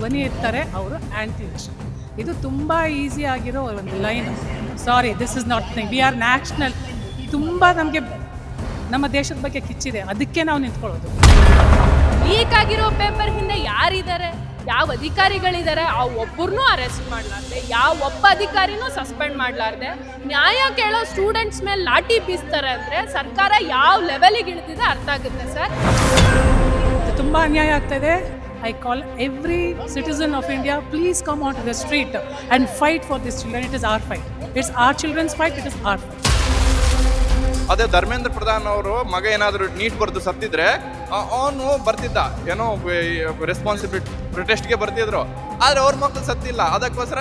ಧ್ವನಿ ಎತ್ತಾರೆ ಅವರು ಆ್ಯಂಟಿ ನೇಷನ್. ಇದು ತುಂಬ ಈಸಿ ಆಗಿರೋ ಒಂದು line. Sorry, this is not thing. We are national. ತುಂಬ ನಮಗೆ ನಮ್ಮ ದೇಶದ ಬಗ್ಗೆ ಕಿಚ್ಚಿದೆ, ಅದಕ್ಕೆ ನಾವು ನಿಂತ್ಕೊಳ್ಳೋದು. ಲೀಕ್ ಆಗಿರೋ ಪೇಪರ್ ಹಿಂದೆ ಯಾರಿದ್ದಾರೆ, ಯಾವ ಅಧಿಕಾರಿಗಳಿದ್ದಾರೆ, ಆ ಒಬ್ಬರನ್ನೂ ಅರೆಸ್ಟ್ ಮಾಡಲಾರ್ದೆ, ಯಾವ ಒಬ್ಬ ಅಧಿಕಾರಿನೂ ಸಸ್ಪೆಂಡ್ ಮಾಡಲಾರ್ದೆ ನ್ಯಾಯ ಕೇಳೋ ಸ್ಟೂಡೆಂಟ್ಸ್ ಮೇಲೆ ಲಾಠಿ ಬೀಸ್ತಾರೆ ಅಂದರೆ ಸರ್ಕಾರ ಯಾವ ಲೆವೆಲಿಗೆ ಇಳಿದಿದೆ ಅರ್ಥ ಆಗುತ್ತೆ ಸರ್. ತುಂಬ ಅನ್ಯಾಯ ಆಗ್ತಾಯಿದೆ. I call every citizen of India, please come onto the street and fight for these children. It is our fight. It's our children's fight. It is our fight. ಅದೇ ಧರ್ಮೇಂದ್ರ ಪ್ರಧಾನ್ ಅವರು ಮಗ ಏನಾದರೂ ನೀಟ್ ಬರೆದು ಸತ್ತಿದ್ರೆ ಅವನು ಬರ್ತಿದ್ದ, ಏನೋ ರೆಸ್ಪಾನ್ಸಿಬಿಲಿಟಿ ಪ್ರೊಟೆಸ್ಟ್ಗೆ ಬರ್ತಿದ್ರು. ಆದರೆ ಅವ್ರ ಮಕ್ಕಳು ಸತ್ತಿಲ್ಲ. ಅದಕ್ಕೋಸ್ಕರ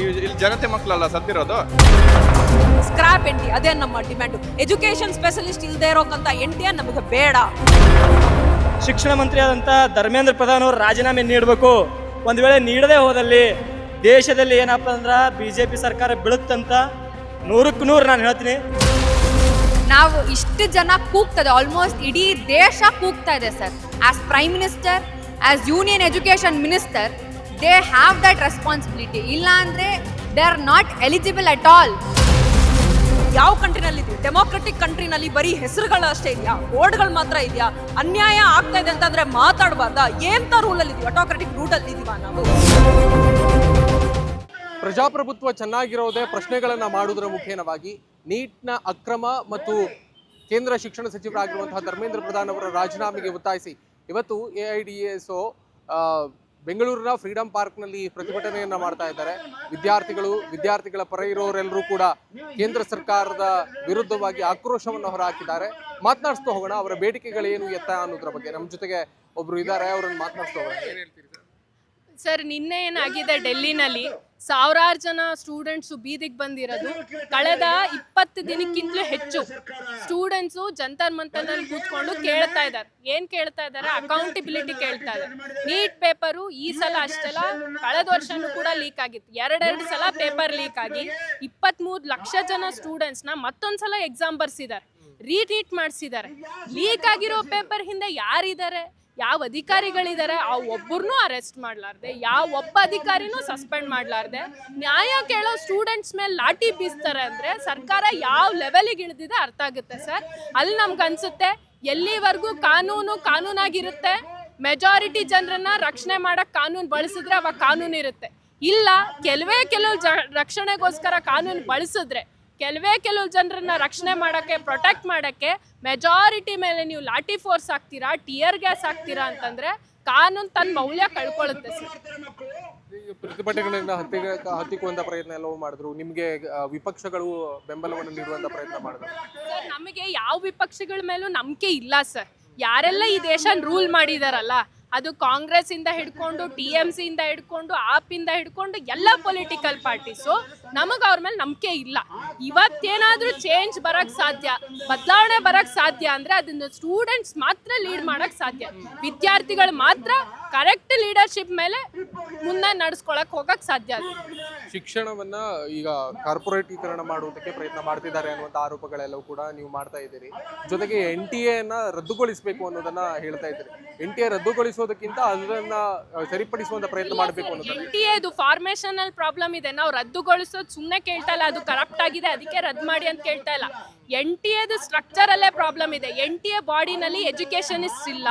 ಇಲ್ಲಿ ಜನತೆ ಮಕ್ಕಳಲ್ಲ ಸತ್ತಿರೋದು. ಸ್ಕ್ರಾಪ್ ಎನ್ ಟಿ, ಅದೇ ನಮ್ಮ ಡಿಮ್ಯಾಂಡು. ಎಜುಕೇಷನ್ ಸ್ಪೆಷಲಿಸ್ಟ್ ಇಲ್ಲದೆ ಇರೋಕ್ಕಂತ ಎನ್ ಟಿ ನಮಗೆ ಬೇಡ. ಶಿಕ್ಷಣ ಮಂತ್ರಿ ಆದಂಥ ಧರ್ಮೇಂದ್ರ ಪ್ರಧಾನ್ ಅವರು ರಾಜೀನಾಮೆ ನೀಡಬೇಕು. ಒಂದು ವೇಳೆ ನೀಡದೇ ಹೋದಲ್ಲಿ ದೇಶದಲ್ಲಿ ಏನಪ್ಪ ಅಂದ್ರೆ BJP ಸರ್ಕಾರ ಬೀಳುತ್ತಂತ 100ಕ್ಕೆ 100 ನಾನು ಹೇಳ್ತೀನಿ. ನಾವು ಇಷ್ಟು ಜನ ಕೂಗ್ತದೆ, ಆಲ್ಮೋಸ್ಟ್ ಇಡೀ ದೇಶ ಕೂಗ್ತಾ ಇದೆ sir. As prime minister, as union education minister, they have that responsibility. ಇಲ್ಲ ಅಂದರೆ they are not eligible at all. ಯಾವ ಕಂಟ್ರಿನಲ್ಲಿ ಇದೀವಿ? ಡೆಮೋಕ್ರೆಟಿಕ್ ಕಂಟ್ರಿನಲ್ಲಿ ಬರೀ ಹೆಸರುಗಳು ಅಷ್ಟೇ ಇದೆಯಾ? ಬೋರ್ಡ್ಗಳು ಮಾತ್ರ ಇದೆಯಾ? ಅನ್ಯಾಯ ಆಗ್ತಾ ಇದೆ ಅಂತಂದ್ರೆ ಮಾತಾಡಬಾರ್ದಾ? ಎಂತ ರೂಲಲ್ಲಿ ಇದೀವಿ? ಆಟೋಕ್ರೆಟಿಕ್ ರೂಟಲ್ಲಿ ಇದೀವ ನಾವು? ಪ್ರಜಾಪ್ರಭುತ್ವ ಚೆನ್ನಾಗಿರೋದೇ ಪ್ರಶ್ನೆಗಳನ್ನು ಮಾಡುವುದರ ಮುಖೇನವಾಗಿ ನೀಟ್ನ ಅಕ್ರಮ ಮತ್ತು ಕೇಂದ್ರ ಶಿಕ್ಷಣ ಸಚಿವರಾಗಿರುವಂತಹ ಧರ್ಮೇಂದ್ರ ಪ್ರಧಾನ್ ಅವರ ರಾಜೀನಾಮೆಗೆ ಒತ್ತಾಯಿಸಿ ಇವತ್ತು AIDSO ಬೆಂಗಳೂರಿನ ಫ್ರೀಡಂ ಪಾರ್ಕ್ನಲ್ಲಿ ಪ್ರತಿಭಟನೆಯನ್ನು ಮಾಡ್ತಾ ಇದ್ದಾರೆ. ವಿದ್ಯಾರ್ಥಿಗಳ ಪರ ಇರೋರೆಲ್ಲರೂ ಕೂಡ ಕೇಂದ್ರ ಸರ್ಕಾರದ ವಿರುದ್ಧವಾಗಿ ಆಕ್ರೋಶವನ್ನು ಹೊರಹಾಕಿದ್ದಾರೆ. ಮಾತನಾಡಿಸ್ತಾ ಹೋಗೋಣ, ಅವರ ಬೇಡಿಕೆಗಳೇನು ಎತ್ತ ಅನ್ನೋದ್ರ ಬಗ್ಗೆ. ನಮ್ಮ ಜೊತೆಗೆ ಒಬ್ರು ಇದ್ದಾರೆ, ಅವರನ್ನು ಮಾತನಾಡಿಸ್ತಾ ಹೋಗೋಣ. ಏನು ಹೇಳ್ತೀರಿ ಸರ್? ನಿನ್ನೆ ಏನಾಗಿದೆ, ಡೆಲ್ಲಿನಲ್ಲಿ ಸಾವಿರಾರು ಜನ ಸ್ಟೂಡೆಂಟ್ಸು ಬೀದಿಗೆ ಬಂದಿರೋದು. ಕಳೆದ 20 ದಿನಕ್ಕಿಂತಲೂ ಹೆಚ್ಚು ಸ್ಟೂಡೆಂಟ್ಸು ಜಂತರ್ ಮಂತರ್ನಲ್ಲಿ ಕೂತ್ಕೊಂಡು ಕೇಳ್ತಾ ಇದ್ದಾರೆ. ಏನು ಕೇಳ್ತಾ ಇದ್ದಾರೆ? ಅಕೌಂಟಬಿಲಿಟಿ ಕೇಳ್ತಾ ಇದ್ದಾರೆ. ನೀಟ್ ಪೇಪರು ಈ ಸಲ ಅಷ್ಟೆಲ್ಲ, ಕಳೆದ ವರ್ಷನೂ ಕೂಡ ಲೀಕ್ ಆಗಿತ್ತು. ಎರಡೆರಡು ಸಲ ಪೇಪರ್ ಲೀಕ್ ಆಗಿ 23 ಲಕ್ಷ ಜನ ಸ್ಟೂಡೆಂಟ್ಸ್ನ ಮತ್ತೊಂದ್ಸಲ ಎಕ್ಸಾಮ್ ಬರ್ಸಿದ್ದಾರೆ, ರೀನೀಟ್ ಮಾಡಿಸಿದ್ದಾರೆ. ಲೀಕ್ ಆಗಿರೋ ಪೇಪರ್ ಹಿಂದೆ ಯಾರಿದ್ದಾರೆ, ಯಾವ ಅಧಿಕಾರಿಗಳಿದ್ದಾರೆ, ಆ ಒಬ್ಬರನ್ನೂ ಅರೆಸ್ಟ್ ಮಾಡಲಾರ್ದೆ, ಯಾವ ಒಬ್ಬ ಅಧಿಕಾರಿನೂ ಸಸ್ಪೆಂಡ್ ಮಾಡಲಾರ್ದೆ ನ್ಯಾಯ ಕೇಳೋ ಸ್ಟೂಡೆಂಟ್ಸ್ ಮೇಲೆ ಲಾಠಿ ಬೀಸ್ತಾರೆ ಅಂದರೆ ಸರ್ಕಾರ ಯಾವ ಲೆವೆಲಿಗೆ ಇಳಿದಿದೆ ಅರ್ಥ ಆಗುತ್ತೆ ಸರ್. ಅಲ್ಲಿ ನಮ್ಗೆ ಅನ್ಸುತ್ತೆ, ಎಲ್ಲಿವರೆಗೂ ಕಾನೂನಾಗಿರುತ್ತೆ, ಮೆಜಾರಿಟಿ ಜನರನ್ನ ರಕ್ಷಣೆ ಮಾಡಕ್ಕೆ ಕಾನೂನು ಬಳಸಿದ್ರೆ ಅವಾಗ ಕಾನೂನು ಇರುತ್ತೆ. ಇಲ್ಲ, ಕೆಲವು ರಕ್ಷಣೆಗೋಸ್ಕರ ಕಾನೂನು ಬಳಸಿದ್ರೆ ಕೆಲವು ಜನರನ್ನ ರಕ್ಷಣೆ ಮಾಡೋಕ್ಕೆ, ಪ್ರೊಟೆಕ್ಟ್ ಮಾಡೋಕ್ಕೆ ಮೆಜಾರಿಟಿ ಮೇಲೆ ನೀವು ಲಾಠಿ ಫೋರ್ಸ್ ಹಾಕ್ತೀರಾ, ಟಿಯರ್ ಗ್ಯಾಸ್ ಹಾಕ್ತೀರಾ ಅಂತಂದರೆ ಕಾನೂನು ತನ್ನ ಮೌಲ್ಯ ಕಳ್ಕೊಳ್ಳುತ್ತೆ ಸರ್. ಪ್ರತಿಭಟನೆಗಳನ್ನ ಹತ್ತಿಕ್ಕುವಂಥ ಪ್ರಯತ್ನ ಎಲ್ಲವೂ ಮಾಡಿದ್ರು. ನಿಮಗೆ ವಿಪಕ್ಷಗಳು ಬೆಂಬಲವನ್ನು ನೀಡುವಂಥ ಪ್ರಯತ್ನ ಮಾಡಿದ್ರು. ಸರ್, ನಮಗೆ ಯಾವ ವಿಪಕ್ಷಗಳ ಮೇಲೂ ನಂಬಿಕೆ ಇಲ್ಲ ಸರ್. ಯಾರೆಲ್ಲ ಈ ದೇಶನ ರೂಲ್ ಮಾಡಿದಾರಲ್ಲ, ಅದು ಕಾಂಗ್ರೆಸ್ ಇಂದ ಹಿಡ್ಕೊಂಡು TMC ಇಂದ ಹಿಡ್ಕೊಂಡು ಆಪಿಂದ ಹಿಡ್ಕೊಂಡು ಎಲ್ಲ ಪೊಲಿಟಿಕಲ್ ಪಾರ್ಟೀಸು, ನಮಗೆ ಅವ್ರ ಮೇಲೆ ನಂಬಿಕೆ ಇಲ್ಲ. ಇವತ್ತೇನಾದರೂ ಚೇಂಜ್ ಬರೋಕ್ಕೆ ಸಾಧ್ಯ, ಬದಲಾವಣೆ ಬರೋಕ್ಕೆ ಸಾಧ್ಯ ಅಂದರೆ ಅದನ್ನು ಸ್ಟೂಡೆಂಟ್ಸ್ ಮಾತ್ರ ಲೀಡ್ ಮಾಡೋಕ್ಕೆ ಸಾಧ್ಯ. ವಿದ್ಯಾರ್ಥಿಗಳು ಮಾತ್ರ ಕರೆಕ್ಟ್ ಲೀಡರ್ಶಿಪ್ ಮೇಲೆ ಮುಂದೆ ನಡೆಸ್ಕೊಳಕ್ಕೆ ಹೋಗಕ್ಕೆ ಸಾಧ್ಯ. ಶಿಕ್ಷಣವನ್ನ ಈಗ ಕಾರ್ಪೊರೇಟೀಕರಣ ಮಾಡುವುದಕ್ಕೆ ಪ್ರಯತ್ನ ಮಾಡ್ತಿದ್ದಾರೆ ಅನ್ನುವಂಥ ಆರೋಪಗಳೆಲ್ಲವೂ ಕೂಡ ನೀವು ಮಾಡ್ತಾ ಇದ್ದೀರಿ. ಜೊತೆಗೆ NTA ರದ್ದುಗೊಳಿಸಬೇಕು ಅನ್ನೋದನ್ನ ಹೇಳ್ತಾ ಇದ್ದೀರಿ. NTA ರದ್ದುಗೊಳಿಸೋದಕ್ಕಿಂತ ಅದನ್ನ ಸರಿಪಡಿಸುವಂತ ಪ್ರಯತ್ನ ಮಾಡಬೇಕು ಅನ್ನೋದು. NTA ಫಾರ್ಮೇಶನಲ್ ಪ್ರಾಬ್ಲಮ್ ಇದೆ. ನಾವು ರದ್ದುಗೊಳಿಸೋದು ಸುಮ್ಮನೆ ಕೇಳ್ತಾ ಇಲ್ಲ, ಅದು ಕರಪ್ಟ್ ಆಗಿದೆ ಅದಕ್ಕೆ ರದ್ದು ಮಾಡಿ ಅಂತ ಕೇಳ್ತಾ ಇಲ್ಲ. NTA ಸ್ಟ್ರಕ್ಚರ್ ಅಲ್ಲೇ ಪ್ರಾಬ್ಲಮ್ ಇದೆ. NTA ಬಾಡಿನಲ್ಲಿ ಎಜುಕೇಶನಿಸ್ಟ್ ಇಲ್ಲ.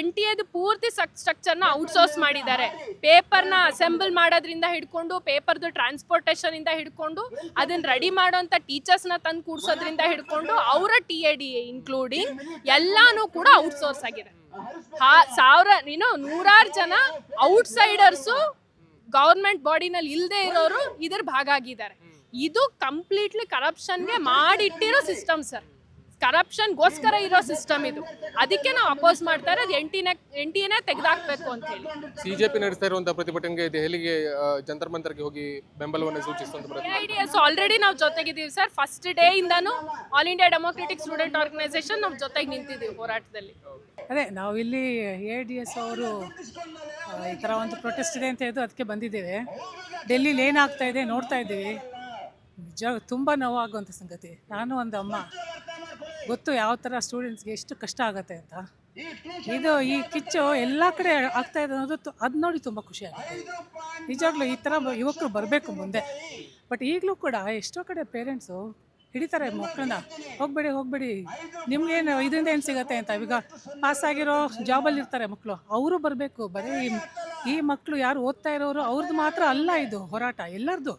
NTA ಪೂರ್ತಿ ಸ್ಟ್ರಕ್ಚರ್ನ ಔಟ್ಸೋರ್ಸ್ ಮಾಡಿದ್ದಾರೆ. ಪೇಪರ್ನ ಅಸೆಂಬಲ್ ಮಾಡೋದ್ರಿಂದ ಹಿಡ್ಕೊಂಡು, ಪೇಪರ್ದು ಟ್ರಾನ್ಸ್ಪೋರ್ಟೇಷನ್ ಇಂದ ಹಿಡ್ಕೊಂಡು, ಅದನ್ನ ರೆಡಿ ಮಾಡೋಂಥ ಟೀಚರ್ಸ್ನ ತಂದು ಕೂಡ್ಸೋದ್ರಿಂದ ಹಿಡ್ಕೊಂಡು, ಅವರ TADA ಇನ್ಕ್ಲೂಡಿಂಗ್ ಎಲ್ಲಾನು ಕೂಡ ಔಟ್ಸೋರ್ಸ್ ಆಗಿದೆ. ನೂರಾರು ಜನ ಔಟ್ಸೈಡರ್ಸು ಗೌರ್ಮೆಂಟ್ ಬಾಡಿನಲ್ಲಿ ಇಲ್ಲದೆ ಇರೋರು ಇದ್ರ ಭಾಗ ಆಗಿದ್ದಾರೆ. ಇದು ಕಂಪ್ಲೀಟ್ಲಿ ಕರಪ್ಷನ್ಗೆ ಮಾಡಿಟ್ಟಿರೋ ಸಿಸ್ಟಮ್ ಸರ್. ಕರಪ್ಷನ್ಗೋಸ್ಕರ ಇರೋ ಸಿಸ್ಟಮ್ ಇದು. ಅದಕ್ಕೆ ನಾವು ಅಪೋಸ್ ಮಾಡ್ತಾ ಇರೋದು NTA ತೆಗೆದಾಕ್ಬೇಕು ಅಂತ ಹೇಳಿ. CJP ನಡೆಸ್ತಾ ಇರುವಂತಹ ಪ್ರತಿಭಟನೆಗೆ ದೆಹಲಿಗೆ ಜಂತರ್ ಮಂತರ್ಗೆ ಹೋಗಿ ಬೆಂಬಲವನ್ನು ಸೂಚಿಸುವಂತ AIDSO ಆಲ್ರೆಡಿ ನಾವು ಜೊತೆಗಿದ್ದೀವಿ ಸರ್. ಫಸ್ಟ್ ಡೇ ಇಂದಾನು all India democratic student organisation ನಾವು ಜೊತೆಗೆ ನಿಂತಿದ್ದೀವಿ ಹೋರಾಟದಲ್ಲಿ. ಅದೇ ನಾವಿಲ್ಲಿ AIDSO ಅವರು ಈ ಥರ ಒಂದು ಪ್ರೊಟೆಸ್ಟ್ ಇದೆ ಅಂತ ಹೇಳಿದ್ರು, ಅದಕ್ಕೆ ಬಂದಿದ್ದೇವೆ. ಡೆಲ್ಲಿಲಿ ಏನಾಗ್ತಾ ಇದೆ ನೋಡ್ತಾ ಇದ್ದೀವಿ. ನಿಜ ತುಂಬ ನೋವಾಗುವಂಥ ಸಂಗತಿ. ನಾನು ಒಂದು ಅಮ್ಮ, ಗೊತ್ತು ಯಾವ ಥರ ಸ್ಟೂಡೆಂಟ್ಸ್ಗೆ ಎಷ್ಟು ಕಷ್ಟ ಆಗುತ್ತೆ ಅಂತ. ಇದು ಈ ಕಿಚ್ಚು ಎಲ್ಲ ಕಡೆ ಆಗ್ತಾ ಇದೆ ಅನ್ನೋದು ಅದು ನೋಡಿ ತುಂಬ ಖುಷಿ ಆಗುತ್ತೆ. ನಿಜವಾಗ್ಲೂ ಈ ಥರ ಯುವಕರು ಬರಬೇಕು ಮುಂದೆ. ಬಟ್ ಈಗಲೂ ಕೂಡ ಎಷ್ಟೋ ಕಡೆ ಪೇರೆಂಟ್ಸು ಹಿಡಿತಾರೆ ಮಕ್ಕಳನ್ನ, ಹೋಗಬೇಡಿ ನಿಮ್ಗೇನು ಇದರಿಂದ ಏನು ಸಿಗತ್ತೆ ಅಂತ. ಈಗ ಪಾಸಾಗಿರೋ ಜಾಬಲ್ಲಿ ಇರ್ತಾರೆ ಮಕ್ಕಳು, ಅವರು ಬರಬೇಕು. ಬರೀ ಈ ಮಕ್ಕಳು ಯಾರು ಓದ್ತಾ ಇರೋರು ಅವ್ರದ್ದು ಮಾತ್ರ ಅಲ್ಲ ಇದು ಹೋರಾಟ, ಎಲ್ಲರದು.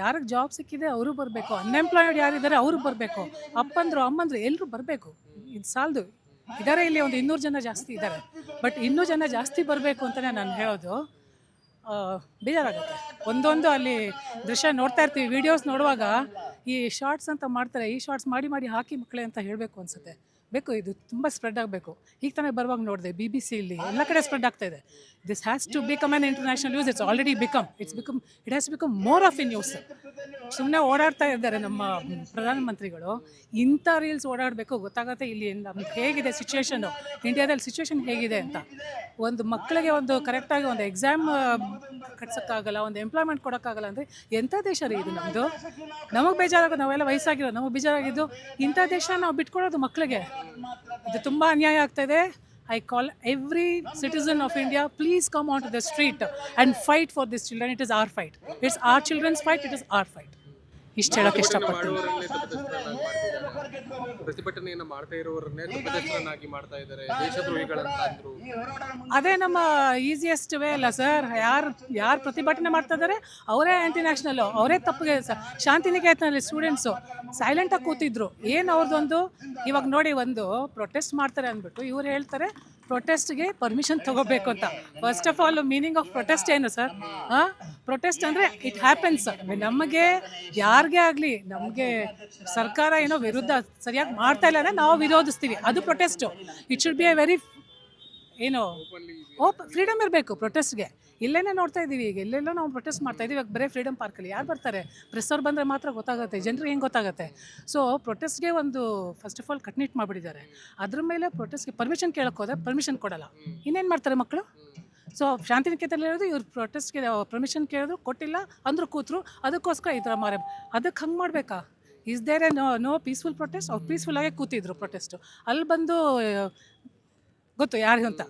ಯಾರಿಗೆ ಜಾಬ್ ಸಿಕ್ಕಿದೆ ಅವರು ಬರಬೇಕು, ಅನ್ಎಂಪ್ಲಾಯ್ಡ್ ಯಾರಿದ್ದಾರೆ ಅವರು ಬರಬೇಕು, ಅಪ್ಪಂದ್ರು ಅಮ್ಮಂದ್ರು ಎಲ್ಲರೂ ಬರಬೇಕು. ಇದು ಸಾಲದು. ಇದ್ದಾರೆ ಇಲ್ಲಿ ಒಂದು 200 ಜನ ಜಾಸ್ತಿ ಇದ್ದಾರೆ, ಬಟ್ ಇನ್ನೂ ಜನ ಜಾಸ್ತಿ ಬರಬೇಕು ಅಂತಲೇ ನಾನು ಹೇಳೋದು. ಬೇಜಾರಾಗುತ್ತೆ. ಒಂದೊಂದು ಅಲ್ಲಿ ದೃಶ್ಯ ನೋಡ್ತಾ ಇರ್ತೀವಿ, ವೀಡಿಯೋಸ್ ನೋಡುವಾಗ ಈ ಶಾರ್ಟ್ಸ್ ಅಂತ ಮಾಡ್ತಾರೆ, ಈ ಶಾರ್ಟ್ಸ್ ಮಾಡಿ ಹಾಕಿ ಮಕ್ಕಳೇ ಅಂತ ಹೇಳಬೇಕು ಅನಿಸುತ್ತೆ. ಬೇಕು, ಇದು ತುಂಬ ಸ್ಪ್ರೆಡ್ ಆಗಬೇಕು. ಈಗ ತಾನೇ ಬರುವಾಗ ನೋಡಿದೆ BBC ಇಲ್ಲಿ ಎಲ್ಲ ಕಡೆ ಸ್ಪ್ರೆಡ್ ಆಗ್ತಾ ಇದೆ. This has to become an international news. It has become more of a news. ಸುಮ್ಮನೆ ಓಡಾಡ್ತಾ ಇದ್ದಾರೆ ನಮ್ಮ ಪ್ರಧಾನಮಂತ್ರಿಗಳು. ಇಂಥ ರೀಲ್ಸ್ ಓಡಾಡಬೇಕು, ಗೊತ್ತಾಗುತ್ತೆ ಇಲ್ಲಿ ನಮ್ಗೆ ಹೇಗಿದೆ ಸಿಚುವೇಶನ್ನು, ಇಂಡಿಯಾದಲ್ಲಿ ಸಿಚುವೇಶನ್ ಹೇಗಿದೆ ಅಂತ. ಒಂದು ಮಕ್ಕಳಿಗೆ ಒಂದು ಕರೆಕ್ಟಾಗಿ ಒಂದು ಎಕ್ಸಾಮ್ ಕಟ್ಸೋಕ್ಕಾಗಲ್ಲ, ಒಂದು ಎಂಪ್ಲಾಯ್ಮೆಂಟ್ ಕೊಡೋಕ್ಕಾಗಲ್ಲ ಅಂದರೆ ಎಂಥ ದೇಶ ರೀ ಇದು ನಮ್ಮದು. ನಮಗೆ ಬೇಜಾರಾಗೋದು, ನಾವೆಲ್ಲ ವಯಸ್ಸಾಗಿರೋ ನಮಗೆ ಬೇಜಾರಾಗಿದ್ದು ಇಂಥ ದೇಶ ನಾವು ಬಿಟ್ಕೊಡೋದು ಮಕ್ಕಳಿಗೆ. ಇದು ತುಂಬ ಅನ್ಯಾಯ ಆಗ್ತಾಯಿದೆ. I call every citizen of India, please come onto the street and fight for these children. It is our fight. It's our children's fight. It is our fight. ಇಷ್ಟು ಹೇಳೋಕ್ಕೆ ಇಷ್ಟಪಡ್ತೀನಿ. ಪ್ರತಿಭಟನೆಯನ್ನು ಮಾಡ್ತಾ ಇರೋರನ್ನೇ ತಪ್ಪಿತಸ್ಥರನ್ನಾಗಿ ಮಾಡ್ತಾ ಇದ್ದಾರೆ, ದೇಶದ್ರೋಹಿಗಳಂತ ಅಂದ್ರು. ಅದೇ ನಮ್ಮ ಈಸಿಯೆಸ್ಟ್ ವೇ ಅಲ್ಲ ಸರ್. ಯಾರು ಪ್ರತಿಭಟನೆ ಮಾಡ್ತಾ ಇದ್ದಾರೆ ಅವರೇ ಆ್ಯಂಟಿ ನ್ಯಾಷನಲ್ಲು, ಅವರೇ ತಪ್ಪಿಗೆ. ಶಾಂತಿನಿಕೇತನಲ್ಲಿ ಸ್ಟೂಡೆಂಟ್ಸು ಸೈಲೆಂಟಾಗಿ ಕೂತಿದ್ರು. ಏನು ಅವ್ರದ್ದೊಂದು ಇವಾಗ ನೋಡಿ, ಒಂದು ಪ್ರೊಟೆಸ್ಟ್ ಮಾಡ್ತಾರೆ ಅಂದ್ಬಿಟ್ಟು ಇವ್ರು ಹೇಳ್ತಾರೆ ಪ್ರೊಟೆಸ್ಟ್ಗೆ ಪರ್ಮಿಷನ್ ತಗೋಬೇಕು ಅಂತ. First of all meaning of protest ಏನು ಸರ್? ಪ್ರೊಟೆಸ್ಟ್ ಅಂದರೆ ಇಟ್ ಹ್ಯಾಪನ್ಸ್. ನಮಗೆ ಯಾರಿಗೇ ಆಗಲಿ, ನಮಗೆ ಸರ್ಕಾರ ಏನೋ ವಿರುದ್ಧ ಸರಿಯಾಗಿ ಮಾಡ್ತಾ ಇಲ್ಲ ಅಂದರೆ ನಾವು ವಿರೋಧಿಸ್ತೀವಿ, ಅದು protest. It should be A very freedom ಇರಬೇಕು ಪ್ರೊಟೆಸ್ಟ್ಗೆ. ಇಲ್ಲೇನೇ ನೋಡ್ತಾ ಇದ್ದೀವಿ, ಈಗ ಎಲ್ಲೆಲ್ಲೋ ನಾವು ಪ್ರೊಟೆಸ್ಟ್ ಮಾಡ್ತಾ ಇದ್ದೀವಿ. ಇವಾಗ ಬರೀ ಫ್ರೀಡಮ್ ಪಾರ್ಕಲ್ಲಿ ಯಾರು ಬರ್ತಾರೆ? ಪ್ರೆಸ್ ಅವ್ರು ಬಂದರೆ ಮಾತ್ರ ಗೊತ್ತಾಗುತ್ತೆ, ಜನರಿಗೆ ಹೆಂಗೆ ಗೊತ್ತಾಗುತ್ತೆ? ಸೊ ಪ್ರೊಟೆಸ್ಟ್ಗೆ ಒಂದು ಫಸ್ಟ್ ಆಫ್ ಆಲ್ ಕಟ್ನಿಟ್ ಮಾಡಿಬಿಟ್ಟಿದ್ದಾರೆ. ಅದ್ರ ಮೇಲೆ ಪ್ರೊಟೆಸ್ಟ್ಗೆ ಪರ್ಮಿಷನ್ ಕೇಳಕ್ಕೆ ಹೋದ್ರೆ ಪರ್ಮಿಷನ್ ಕೊಡಲ್ಲ. ಇನ್ನೇನು ಮಾಡ್ತಾರೆ ಮಕ್ಕಳು? ಸೊ ಶಾಂತಿನಿಕೇತನಲ್ಲಿರೋದು ಇವ್ರು ಪ್ರೊಟೆಸ್ಟ್ಗೆ ಪರ್ಮಿಷನ್ ಕೇಳಿದ್ರು, ಕೊಟ್ಟಿಲ್ಲ ಅಂದರೂ ಕೂತರು. ಅದಕ್ಕೋಸ್ಕರ ಈ ಥರ ಅದಕ್ಕೆ ಹಂಗೆ ಮಾಡಬೇಕಾ? Is there a no peaceful protest? ಅವ್ರು ಪೀಸ್ಫುಲ್ಲಾಗೆ ಕೂತಿದ್ರು ಪ್ರೊಟೆಸ್ಟು. ಅಲ್ಲಿ ಬಂದು ಗೊತ್ತು ಯಾರು ಅಂತ.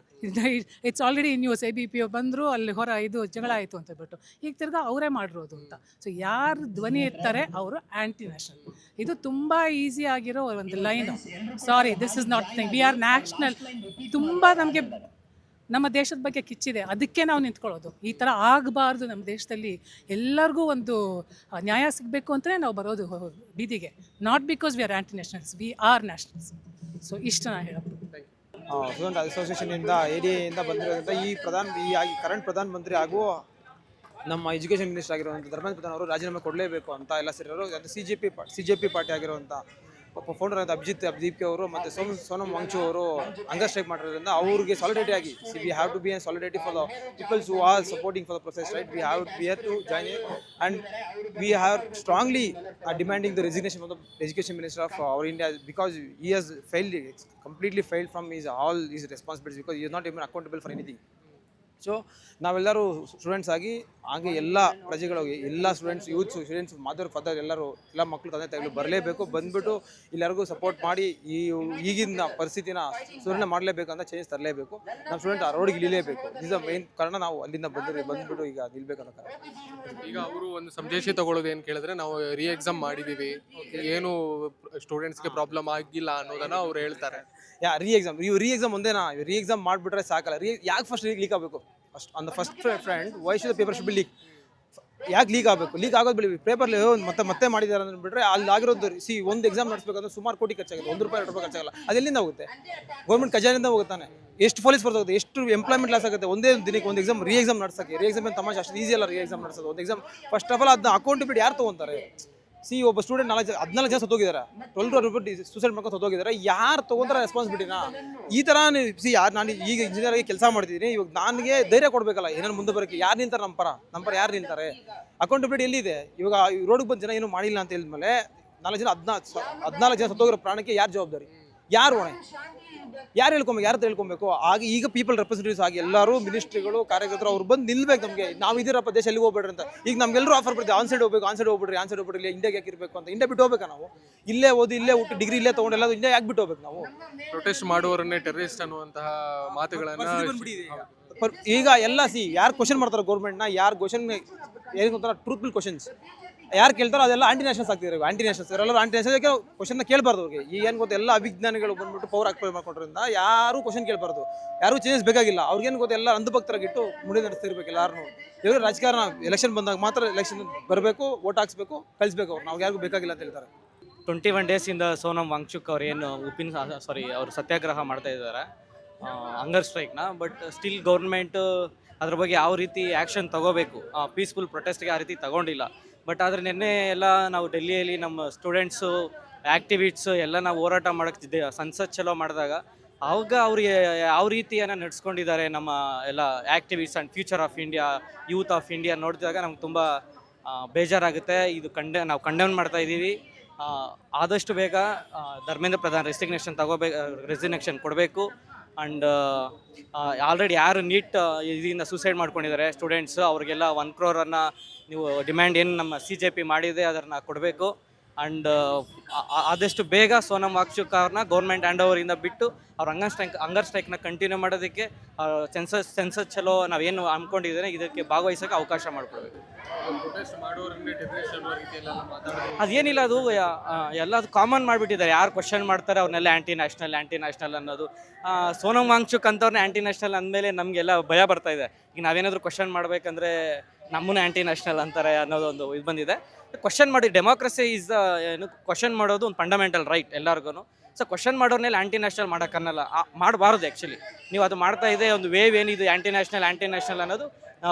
It's already news. ABP ಬಂದರು, ಅಲ್ಲಿ ಇದು ಜಗಳ ಆಯಿತು ಅಂತ ಹೇಳ್ಬಿಟ್ಟು ಈಗ ತಿರ್ಗಾ ಅವರೇ ಮಾಡಿರೋದು ಅಂತ. ಸೊ ಯಾರು ಧ್ವನಿ ಎತ್ತಾರೆ ಅವರು ಆ್ಯಂಟಿ ನ್ಯಾಷನಲ್. ಇದು ತುಂಬ ಈಸಿ ಆಗಿರೋ ಒಂದು line. Sorry, this is not thing. We are national. ತುಂಬ ನಮಗೆ ನಮ್ಮ ದೇಶದ ಬಗ್ಗೆ ಕಿಚ್ಚಿದೆ, ಅದಕ್ಕೆ ನಾವು ನಿಂತ್ಕೊಳ್ಳೋದು. ಈ ಥರ ಆಗಬಾರ್ದು ನಮ್ಮ ದೇಶದಲ್ಲಿ. ಎಲ್ಲರಿಗೂ ಒಂದು ನ್ಯಾಯ ಸಿಗಬೇಕು ಅಂತಲೇ ನಾವು ಬರೋದು ಬೀದಿಗೆ. Not because we are anti nationals, we are nationals. So ಇಷ್ಟು ನಾನು ಹೇಳೋದು. ಸ್ಟೂಡೆಂಟ್ ಅಸೋಸಿಯೇಷನಿಂದ ADA ಬಂದಿರೋದ್ರಿಂದ ಈ ಕರೆಂಟ್ ಪ್ರಧಾನಮಂತ್ರಿ ಹಾಗೂ ನಮ್ಮ ಎಜುಕೇಷನ್ ಮಿನಿಸ್ಟರ್ ಆಗಿರುವಂಥ ಧರ್ಮೇಂದ್ರ ಪ್ರಧಾನ್ ಅವರು ರಾಜೀನಾಮೆ ಕೊಡಲೇಬೇಕು ಅಂತ ಎಲ್ಲ ಸೇರಿರೋರು. ಅದು CJP ಪಾರ್ಟಿ ಆಗಿರುವಂಥ ಫೌಂಡರ್ ಅಂತ ಅಬ್ದೀಪ್ ಅವರು ಮತ್ತು ಸೋನಮ್ ವಾಂಗ್ಚು ಅವರು ಹಂಗರ್ ಸ್ಟ್ರೈಕ್ ಮಾಡಿರೋದ್ರಿಂದ ಅವ್ರಿಗೆ ಸಾಲಿಡೇಟಿ ಆಗಿ we have to be in solidarity for the peoples who are supporting for the process, right? We have to join in and we have strongly demanding the resignation of the education minister of our India because he has completely failed from all his responsibilities because he is not even accountable for anything. So ನಾವೆಲ್ಲರೂ students ಆಗಿ ಹಾಗೆ ಎಲ್ಲ ಪ್ರಜೆಗಳು, ಎಲ್ಲ students Madar father ಎಲ್ಲ ಮಕ್ಕಳು ತಂದೆ ತಾಯಿಗಳು ಬರಲೇಬೇಕು. ಬಂದ್ಬಿಟ್ಟು ಎಲ್ಲರಿಗೂ ಸಪೋರ್ಟ್ ಮಾಡಿ ಈಗಿನ ಪರಿಸ್ಥಿತಿನ ಸುಧಾರಣೆ ಮಾಡಲೇಬೇಕು ಅಂತ ಚೇಂಜ್ ತರಲೇಬೇಕು. ನಮ್ಮ ಸ್ಟೂಡೆಂಟ್ ಆ ರೋಡಿಗೆ ಇಳಿಲೇಬೇಕು. ಇಸ್ ಮೇನ್ ಕಾರಣ. ನಾವು ಅಲ್ಲಿಂದ ಬಂದ್ಬಿಟ್ಟು ಈಗ ನಿಲ್ಬೇಕನ್ನೋ ಕಾರಣ. ಈಗ ಅವರು ಒಂದು ಸಂದೇಶ ತಗೊಳ್ಳೋದು ಏನು ಕೇಳಿದ್ರೆ, ನಾವು ಎಕ್ಸಾಮ್ ಮಾಡಿದ್ದೀವಿ, ಏನು ಸ್ಟೂಡೆಂಟ್ಸ್ಗೆ ಪ್ರಾಬ್ಲಮ್ ಆಗಿಲ್ಲ ಅನ್ನೋದನ್ನ ಅವ್ರು ಹೇಳ್ತಾರೆ. ಎಕ್ಸಾಮ್ ಒಂದೇನಾ? ಎಕ್ಸಾಮ್ ಮಾಡಿಬಿಟ್ರೆ ಸಾಕಲ್ಲ. ಯಾಕೆ ಫಸ್ಟ್ ಲೀಕ್ ಆಗಬೇಕು? On the first friend why should the paper should be leak? ಯಾಕೆ ಲೀಕ್ ಆಗಬೇಕು? ಲೀಕ್ ಆಗೋದು ಬಿಡಿ, ಪೇಪರ್ಲಿ ಮತ್ತೆ ಮಾಡಿದ್ದಾರೆ ಅಂದ್ಬಿಟ್ರೆ ಅಲ್ಲಿ ಆಗಿರೋದು ಒಂದು ಎಕ್ಸಾಮ್ ನಡೆಸಬೇಕಂದ್ರೆ ಸುಮಾರು ಕೋಟಿ ಖರ್ಚಾಗುತ್ತೆ. ₹1 2 ರೂಪಾಯಿ ಖರ್ಚಾಗಲ್ಲ. ಅದೆಲ್ಲಿಂದ ಹೋಗುತ್ತೆ? ಗೌರ್ಮೆಂಟ್ ಖಜಾನೆಯಿಂದ ಹೋಗುತ್ತಾನೆ. ಎಷ್ಟು ಪೊಲೀಸ್ ಬರ್ತದೆ, ಎಷ್ಟು ಎಂಪ್ಲಾಯ್ಮೆಂಟ್ ಲಾಸ್ ಆಗುತ್ತೆ ಒಂದೇ ದಿನಕ್ಕೆ. ಒಂದು ಎಕ್ಸಾಮ್ ಎಕ್ಸಾಮ್ ನಡೆಸೋಕ್ಕೆ ಎಕ್ಸಾಮ್ ಏನು ತಮಾಷೆ? ಅಷ್ಟು ಈಸಿ ಅಲ್ಲ ಎಕ್ಸಾಮ್ ನಡೆಸೋದು. ಒಂದು ಎಕ್ಸಾಮ್ ಫಸ್ಟ್ ಆಫ್ ಆಲ್ ಅದನ್ನ ಅಕೌಂಟಬಿಲಿಟಿ ಯಾರು ತೊಗೊತಾರೆ? ಒಬ್ಬ ಸ್ಟೂಡೆಂಟ್ 14 ಜನ ಸತ್ತೋಗಿದ್ದಾರೆ, 12 ರೂಪಾಯಿ ಸೂಸೈಡ್ ಮಾಡ್ಕೊಂಡು ಸತ್ತೋಗಿದ್ದಾರೆ. ಯಾರು ತೊಗೊಂತಾರೆ ರೆಸ್ಪಾನ್ಸಿಬಿಲಿಟಿನ? ಈ ಥರ ನಾನು ಈಗ ಇಂಜಿನಿಯರ್ ಆಗಿ ಕೆಲಸ ಮಾಡ್ತಿದ್ದೀನಿ, ಇವಾಗ ನನಗೆ ಧೈರ್ಯ ಕೊಡಬೇಕಲ್ಲ ಏನೇನು ಮುಂದೆ ಬರೋಕ್ಕೆ. ಯಾರು ನಿಂತಾರೆ? ನಮ್ಮ ಪರ ಯಾರು ನಿಲ್ತಾರೆ? ಅಕೌಂಟಬಿಲಿಟಿ ಎಲ್ಲಿದೆ? ಇವಾಗ ರೋಡಿಗೆ ಬಂದು ಜನ ಏನು ಮಾಡಿಲ್ಲ ಅಂತ ಹೇಳಿದ್ಮೇಲೆ 14 ಜನ ಸತ್ತೋಗಿರೋ ಪ್ರಾಣಕ್ಕೆ ಯಾರು ಜವಾಬ್ದಾರಿ? ಯಾರು ಹೊಣೆ? ಯಾರು ಹೇಳ್ಕೊಬೇಕು ಆಗ ಈಗ ಪೀಪಲ್ ರೆಪ್ರೆಸೆಂಟೇಟಿವ್ಸ್ ಆಗಿ ಎಲ್ಲರೂ ಮಿನಿಸ್ಟ್ರಿಗಳು ಕಾರ್ಯಕರ್ತರು ಅವ್ರು ಬಂದು ನಿಲ್ಬೇಕು ನಮಗೆ. ನಾವು ಇದೀರಪ್ಪ ದೇಶ ಎಲ್ಲಿಗೆ ಹೋಗ್ಬೇಡ್ರಿ ಅಂತ. ಈಗ ನಮ್ಗೆಲ್ಲರೂ ಆಫರ್ ಬರ್ತದೆ ಆನ್ ಸೈಡ್ ಹೋಗ್ಬಿಡ್ರಿ ಇಂಡಿಯಾಗೆ ಯಾಕೆ ಇರಬೇಕು ಅಂತ. ಇಂಡಿಯಾ ಬಿಟ್ಟು ಹೋಗ್ಬೇಕಾ ನಾವು? ಇಲ್ಲೇ ಓದಿ ಇಲ್ಲೇ ಹುಟ್ಟು ಡಿಗ್ರಿ ಇಲ್ಲೇ ತೊಗೊಂಡೆಲ್ಲ ಇಂಡಿಯಾ ಯಾಕೆ ಬಿಟ್ಟು ಹೋಗ್ಬೇಕು ನಾವು? ಪ್ರೊಟೆಸ್ಟ್ ಮಾಡುವವರನ್ನೇ ಟೆರರಿಸ್ಟ್ ಅನ್ನುವಂತಹ ಮಾತುಗಳನ್ನ ಈಗ ಎಲ್ಲ ಯಾರು ಕ್ವಶನ್ ಮಾಡ್ತಾರೆ ಗೌರ್ಮೆಂಟ್ನ, ಯಾರು ಕ್ವಶನ್ ಏನು ಗೊತ್ತಾರ ಟ್ರೂತ್ಫುಲ್ ಕ್ವಶನ್ಸ್ ಯಾರು ಕೇಳ್ತಾರೋ ಅದೆಲ್ಲ ಆಂಟಿ ನ್ಯಾಷನಲ್ಸ್ ಆಗ್ತಿದ್ದಾರೆ. ಆಂಟಿ ನ್ಯಾಷನಲ್ಸ್ ಎಲ್ಲರೂ ಆಂಟಿ ನ್ಯಾಷನಲ್ ಕ್ವಶನ್ ಕೇಳಬಾರ್ದು ಅವ್ರಿಗೆ. ಈಗ ಏನು ಗೊತ್ತಾ ಎಲ್ಲ ಅವಿಜ್ಞಾನಿಗಳು ಬಂದ್ಬಿಟ್ಟು ಪವರ್ ಆಕ್ಯುಪೈ ಮಾಡ್ಕೊಂಡ್ರಿಂದ ಯಾರು ಕ್ವಶನ್ ಕೇಳಬಾರ್ದು, ಯಾರು ಚೇಂಜಸ್ ಬೇಕಾಗಿಲ್ಲ. ಅವ್ರಿಗೇನು ಗೊತ್ತಾ ಎಲ್ಲ ಅಂಧಭಕ್ತರಾಗಿಟ್ಟು ಮುಡಿ ನಡೆಸ್ತಿರ್ಬೇಕು ಎಲ್ಲರೂ. ಇವರು ರಾಜಕಾರಣ ಎಲೆಕ್ಷನ್ ಬಂದಾಗ ಮಾತ್ರ ಎಲೆಕ್ಷನ್ ಬರಬೇಕು, ವೋಟ್ ಹಾಕ್ಸ್ಬೇಕು, ಕಳಿಸ್ಬೇಕು. ಅವ್ರು ನಾವು ಯಾರಿಗೂ ಬೇಕಾಗಿಲ್ಲ ಅಂತ ಹೇಳ್ತಾರೆ. 21 ಡೇಸಿಂದ ಸೋನಮ್ ವಾಂಗ್ಚುಕ್ ಅವ್ರು ಏನು ಅವರು ಸತ್ಯಾಗ್ರಹ ಮಾಡ್ತಾ ಇದ್ದಾರೆ ಹಂಗರ್ ಸ್ಟ್ರೈಕ್ನ. ಬಟ್ ಸ್ಟಿಲ್ ಗೌರ್ಮೆಂಟು ಅದ್ರ ಬಗ್ಗೆ ಯಾವ ರೀತಿ ಆ್ಯಕ್ಷನ್ ತಗೋಬೇಕು, ಪೀಸ್ಫುಲ್ ಪ್ರೊಟೆಸ್ಟ್ಗೆ ಆ ರೀತಿ ತಗೊಂಡಿಲ್ಲ. ಬಟ್ ಆದರೆ ನಿನ್ನೆ ಎಲ್ಲ ನಾವು ಡೆಲ್ಲಿಯಲ್ಲಿ ನಮ್ಮ ಸ್ಟೂಡೆಂಟ್ಸು ಆ್ಯಕ್ಟಿವಿಟ್ಸು ಎಲ್ಲ ನಾವು ಹೋರಾಟ ಮಾಡೋಕ್ಕೆ ಸಂಸತ್ ಚಲೋ ಮಾಡಿದಾಗ ಆವಾಗ ಅವ್ರು ಯಾವ ರೀತಿಯನ್ನು ನಡೆಸ್ಕೊಂಡಿದ್ದಾರೆ ನಮ್ಮ ಎಲ್ಲ activities and future of India, youth of India ನೋಡಿದಾಗ ನಮ್ಗೆ ತುಂಬ ಬೇಜಾರಾಗುತ್ತೆ. ಇದು ನಾವು ಕಂಡೆಮ್ ಮಾಡ್ತಾ ಇದ್ದೀವಿ. ಆದಷ್ಟು ಬೇಗ ಧರ್ಮೇಂದ್ರ ಪ್ರಧಾನ್ ರೆಸಿಗ್ನೇಷನ್ ಕೊಡಬೇಕು. ಆ್ಯಂಡ್ ಆಲ್ರೆಡಿ ಯಾರು ನೀಟ್ ಇದರಿಂದ ಸೂಸೈಡ್ ಮಾಡ್ಕೊಂಡಿದ್ದಾರೆ ಸ್ಟೂಡೆಂಟ್ಸು, ಅವ್ರಿಗೆಲ್ಲ 1 crore ನೀವು ಡಿಮ್ಯಾಂಡ್ ಏನು ನಮ್ಮ CJP ಮಾಡಿದೆ ಅದನ್ನು ಕೊಡಬೇಕು. ಆ್ಯಂಡ್ ಆದಷ್ಟು ಬೇಗ ಸೋನಮ್ ವಾಂಗ್ಚುಕ್ ಅವ್ರನ್ನ ಗೌರ್ಮೆಂಟ್ ಹ್ಯಾಂಡ್ ಓವರಿಂದ ಬಿಟ್ಟು ಅವ್ರ ಹಂಗರ್ ಸ್ಟ್ರೈಕ್ನ ಕಂಟಿನ್ಯೂ ಮಾಡೋದಕ್ಕೆ ಸೆನ್ಸಸ್ ಚಲೋ ನಾವೇನು ಅಂದ್ಕೊಂಡಿದ್ದೇನೆ ಇದಕ್ಕೆ ಭಾಗವಹಿಸೋಕ್ಕೆ ಅವಕಾಶ ಮಾಡಿಕೊಡ್ಬೇಕು. ಅದೇನಿಲ್ಲ, ಅದು ಎಲ್ಲ ಅದು ಕಾಮನ್ ಮಾಡಿಬಿಟ್ಟಿದ್ದಾರೆ. ಯಾರು ಕ್ವಶನ್ ಮಾಡ್ತಾರೆ ಅವ್ರನ್ನೆಲ್ಲ ಆ್ಯಂಟಿ ನ್ಯಾಷನಲ್ ಅನ್ನೋದು. ಸೋನಮ್ ವಾಂಗ್ಚುಕ್ ಅಂತವ್ರನ್ನ ಆ್ಯಂಟಿ ನ್ಯಾಷನಲ್ ಅಂದಮೇಲೆ ನಮಗೆಲ್ಲ ಭಯ ಬರ್ತಾ ಇದೆ. ಈಗ ನಾವೇನಾದರೂ ಕ್ವಶನ್ ಮಾಡಬೇಕಂದ್ರೆ ನಮ್ಮನ್ನ ಆ್ಯಂಟಿ ನ್ಯಾಷನಲ್ ಅಂತಾರೆ ಅನ್ನೋದೊಂದು ಇದು ಬಂದಿದೆ. ಕ್ವಶನ್ ಮಾಡಿ ಡೆಮೋಕ್ರಸಿ ಈಸ್ ಏನು ಕ್ವಶನ್ ಮಾಡೋದು ಒಂದು ಫಂಡಮೆಂಟಲ್ ರೈಟ್ ಎಲ್ಲರಿಗೂ. ಸೊ ಕ್ವಶನ್ ಮಾಡೋರ್ನೆಲ್ಲ ಆ್ಯಂಟಿ ನ್ಯಾಷನಲ್ ಮಾಡೋಕ್ಕನ್ನಲ್ಲ, ಮಾಡಬಾರ್ದು. ಆ್ಯಕ್ಚುಲಿ ನೀವು ಅದು ಮಾಡ್ತಾ ಇದೆ ಒಂದು ವೇವ್ ಏನಿದೆ ಆ್ಯಂಟಿ ನ್ಯಾಷನಲ್ ಅನ್ನೋದು